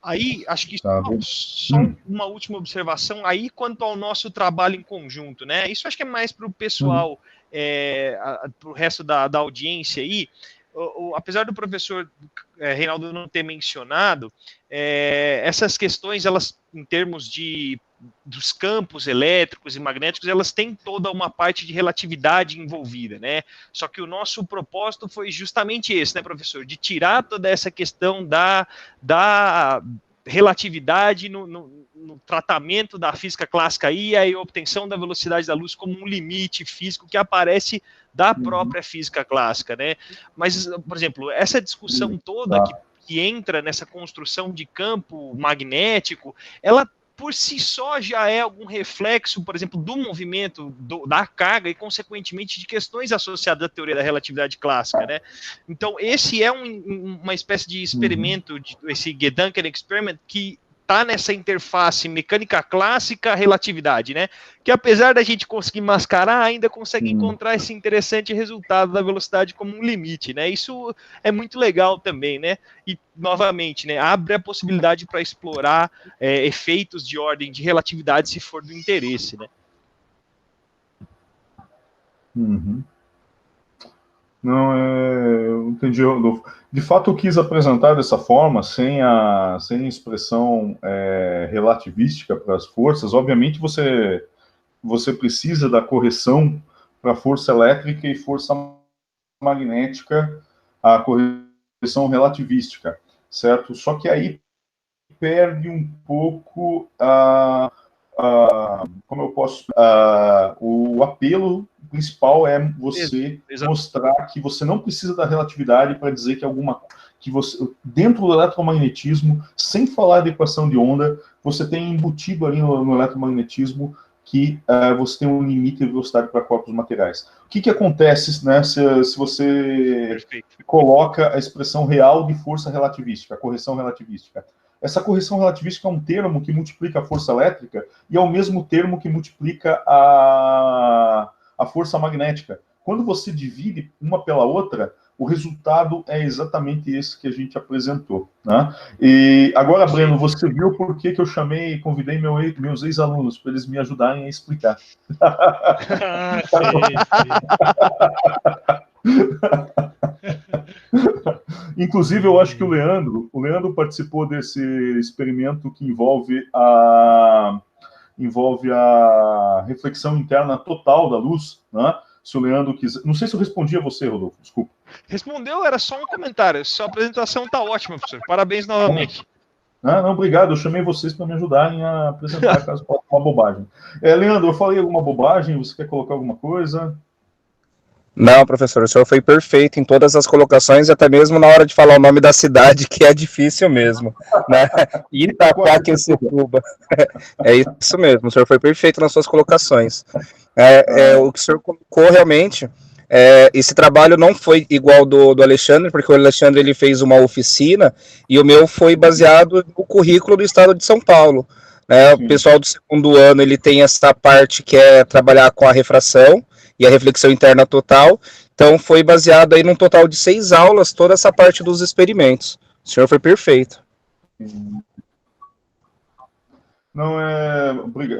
Aí, acho que só uma última observação aí quanto ao nosso trabalho em conjunto, né? Isso acho que é mais para o pessoal, para o resto da audiência aí. Apesar do professor Reinaldo não ter mencionado, essas questões, elas, em termos dos campos elétricos e magnéticos, elas têm toda uma parte de relatividade envolvida, né? Só que o nosso propósito foi justamente esse, né, professor? De tirar toda essa questão da relatividade no tratamento da física clássica e a obtenção da velocidade da luz como um limite físico que aparece da própria física clássica, né? Mas, por exemplo, essa discussão toda que entra nessa construção de campo magnético, ela por si só já é algum reflexo, por exemplo, do movimento, da carga e, consequentemente, de questões associadas à teoria da relatividade clássica, né? Então, esse é uma espécie de experimento, esse Gedanken Experiment, que está nessa interface mecânica clássica, relatividade, né? Que, apesar da gente conseguir mascarar, ainda consegue encontrar esse interessante resultado da velocidade como um limite, né? Isso é muito legal também, né? E, novamente, né, abre a possibilidade para explorar efeitos de ordem de relatividade, se for do interesse, né? Não, eu entendi, Rodolfo. De fato, eu quis apresentar dessa forma, sem a expressão relativística para as forças. Obviamente, você precisa da correção para força elétrica e força magnética, a correção relativística, certo? Só que aí perde um pouco como eu posso... o apelo principal é você mostrar que você não precisa da relatividade para dizer que você, dentro do eletromagnetismo, sem falar de equação de onda, você tem embutido ali no eletromagnetismo que você tem um limite de velocidade para corpos materiais. O que acontece, né, se você coloca a expressão real de força relativística, a correção relativística? Essa correção relativística é um termo que multiplica a força elétrica e é o mesmo termo que multiplica a força magnética. Quando você divide uma pela outra, o resultado é exatamente esse que a gente apresentou, né? E agora, Breno, você viu por que eu convidei meus ex-alunos para eles me ajudarem a explicar. Inclusive, eu acho que o Leandro participou desse experimento que envolve a reflexão interna total da luz, né? se o Leandro quiser... Não sei se eu respondi a você, Rodolfo, desculpa. Respondeu, era só um comentário. Sua apresentação está ótima, professor. Parabéns novamente. Não, obrigado. Eu chamei vocês para me ajudarem a apresentar caso possa uma bobagem. Leandro, eu falei alguma bobagem? Você quer colocar alguma coisa? Não, professor, o senhor foi perfeito em todas as colocações, até mesmo na hora de falar o nome da cidade, que é difícil mesmo, né? Itaquaquecetuba. É isso mesmo, o senhor foi perfeito nas suas colocações. O que o senhor colocou realmente, esse trabalho não foi igual do Alexandre, porque o Alexandre ele fez uma oficina, e o meu foi baseado no currículo do estado de São Paulo. O pessoal do segundo ano, ele tem essa parte que é trabalhar com a refração, e a reflexão interna total, então foi baseado aí num total de 6 aulas, toda essa parte dos experimentos. O senhor foi perfeito. Não,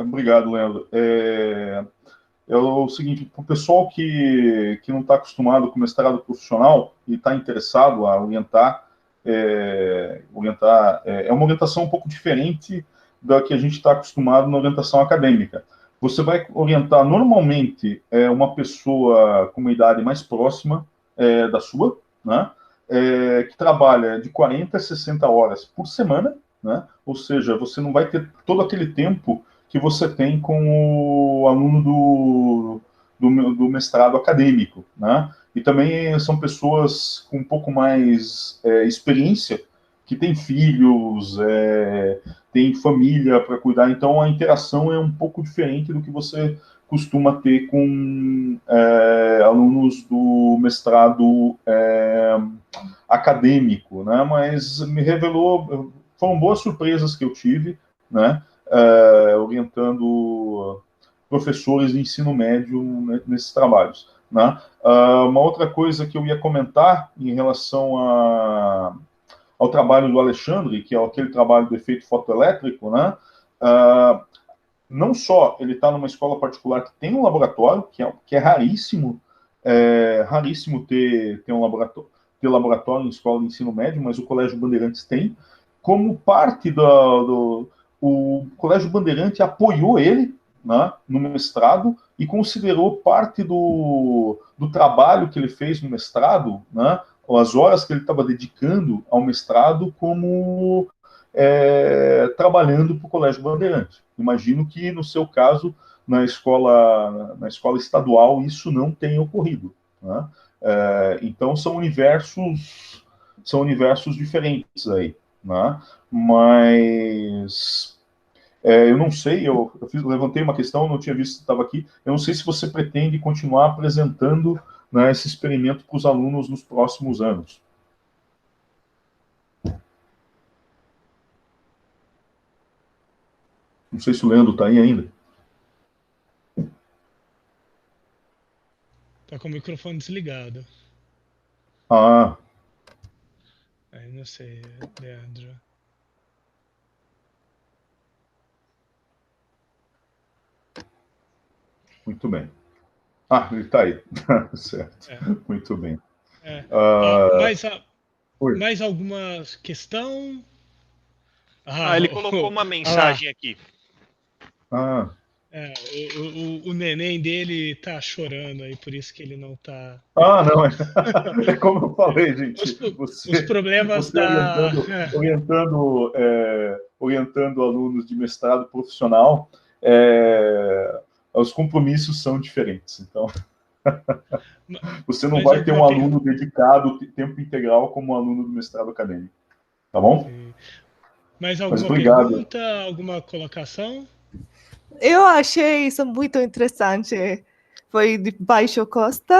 obrigado, Leandro. É o seguinte, para o pessoal que não está acostumado com mestrado profissional e está interessado a orientar, é uma orientação um pouco diferente da que a gente está acostumado na orientação acadêmica. Você vai orientar normalmente uma pessoa com uma idade mais próxima da sua, né, que trabalha de 40 a 60 horas por semana, né, ou seja, você não vai ter todo aquele tempo que você tem com o aluno do mestrado acadêmico, né, e também são pessoas com um pouco mais experiência, que têm filhos, tem família para cuidar, então a interação é um pouco diferente do que você costuma ter com alunos do mestrado acadêmico, né? Mas me revelou, foram boas surpresas que eu tive, né? Orientando professores de ensino médio nesses trabalhos, né? Uma outra coisa que eu ia comentar em relação ao trabalho do Alexandre, que é aquele trabalho do efeito fotoelétrico, né? Não só ele está numa escola particular que tem um laboratório, que é raríssimo, raríssimo ter laboratório em escola de ensino médio, mas o Colégio Bandeirantes tem, como parte o Colégio Bandeirante apoiou ele, né, no mestrado e considerou parte do trabalho que ele fez no mestrado, né, as horas que ele estava dedicando ao mestrado como trabalhando para o Colégio Bandeirante. Imagino que, no seu caso, na escola estadual, isso não tenha ocorrido, né? Então, são universos diferentes aí, né? Mas eu não sei, eu levantei uma questão, não tinha visto que estava aqui, eu não sei se você pretende continuar apresentando, né, esse experimento para os alunos nos próximos anos. Não sei se o Leandro está aí ainda. Está com o microfone desligado. Ah. Não sei, Leandro. Muito bem. Ele está aí. Certo. Muito bem. Mais alguma questão? Ele colocou uma mensagem aqui. O neném dele tá chorando aí, por isso que ele não tá... Não, é como eu falei, gente. Os problemas orientando alunos de mestrado profissional, os compromissos são diferentes. Então, você não vai ter um aluno dedicado tempo integral como um aluno do mestrado acadêmico. Tá bom? Sim. Mais alguma pergunta, alguma colocação? Eu achei isso muito interessante. Foi de baixo custo,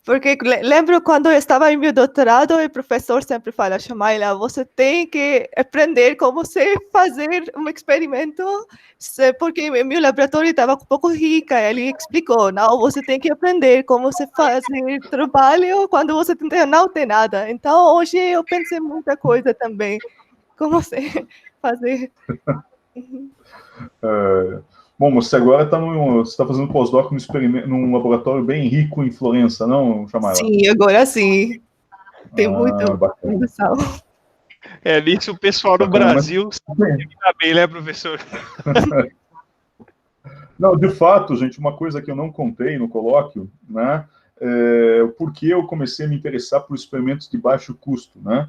porque lembro quando eu estava em meu doutorado, o professor sempre fala, Shamaila, você tem que aprender como você fazer um experimento, porque meu laboratório estava um pouco rica, ele explicou, não, você tem que aprender como você fazer trabalho quando você não tem nada. Então, hoje eu pensei muita coisa também, como você fazer... Bom, você agora está fazendo pós-doc num laboratório bem rico em Florença, não, Shamaila? Sim, agora sim. Tem muita produção. Nisso o pessoal do Brasil está bem, né, professor? Não, de fato, gente, uma coisa que eu não contei no colóquio, né, porque eu comecei a me interessar por experimentos de baixo custo, né?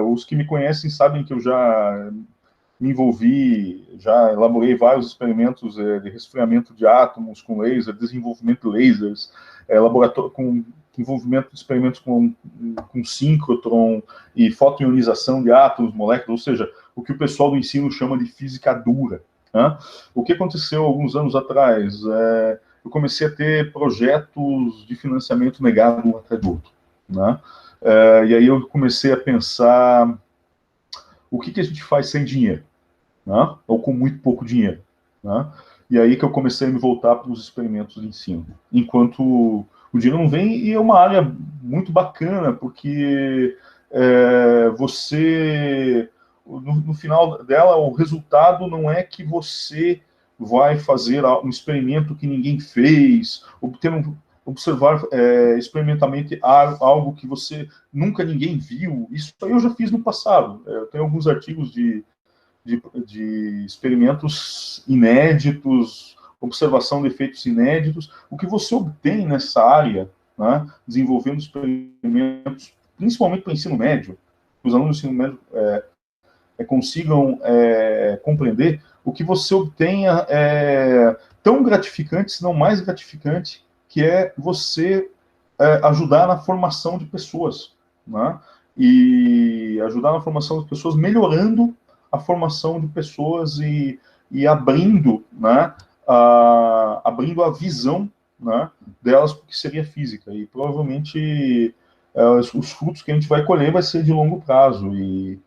Os que me conhecem sabem que eu já me envolvi, já elaborei vários experimentos de resfriamento de átomos com laser, desenvolvimento de lasers, laboratório com envolvimento de experimentos com síncrotron e fotoionização de átomos, moléculas, ou seja, o que o pessoal do ensino chama de física dura. Né? O que aconteceu alguns anos atrás? Eu comecei a ter projetos de financiamento negado um atrás do outro. Né? E aí eu comecei a pensar o que a gente faz sem dinheiro, né? Ou com muito pouco dinheiro. Né? E aí que eu comecei a me voltar para os experimentos de ensino. Enquanto o dinheiro não vem, e é uma área muito bacana, porque você, no final dela, o resultado não é que você vai fazer um experimento que ninguém fez, observar experimentalmente algo que você nunca ninguém viu. Isso aí eu já fiz no passado. Eu tenho alguns artigos de experimentos inéditos, observação de efeitos inéditos. O que você obtém nessa área, né, desenvolvendo experimentos, principalmente para o ensino médio, que os alunos do ensino médio consigam compreender, o que você obtém é tão gratificante, se não mais gratificante, que é você ajudar na formação de pessoas, né? E ajudar na formação de pessoas, melhorando a formação de pessoas e abrindo, né, abrindo a visão, né, delas para o que seria física. E provavelmente os frutos que a gente vai colher vai ser de longo prazo. E,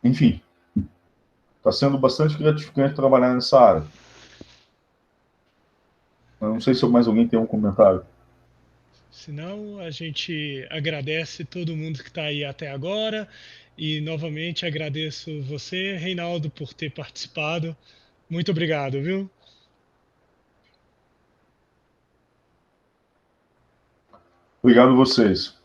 enfim, está sendo bastante gratificante trabalhar nessa área. Eu não sei se mais alguém tem um comentário. Senão, a gente agradece todo mundo que está aí até agora e novamente agradeço você, Reinaldo, por ter participado. Muito obrigado, viu? Obrigado a vocês.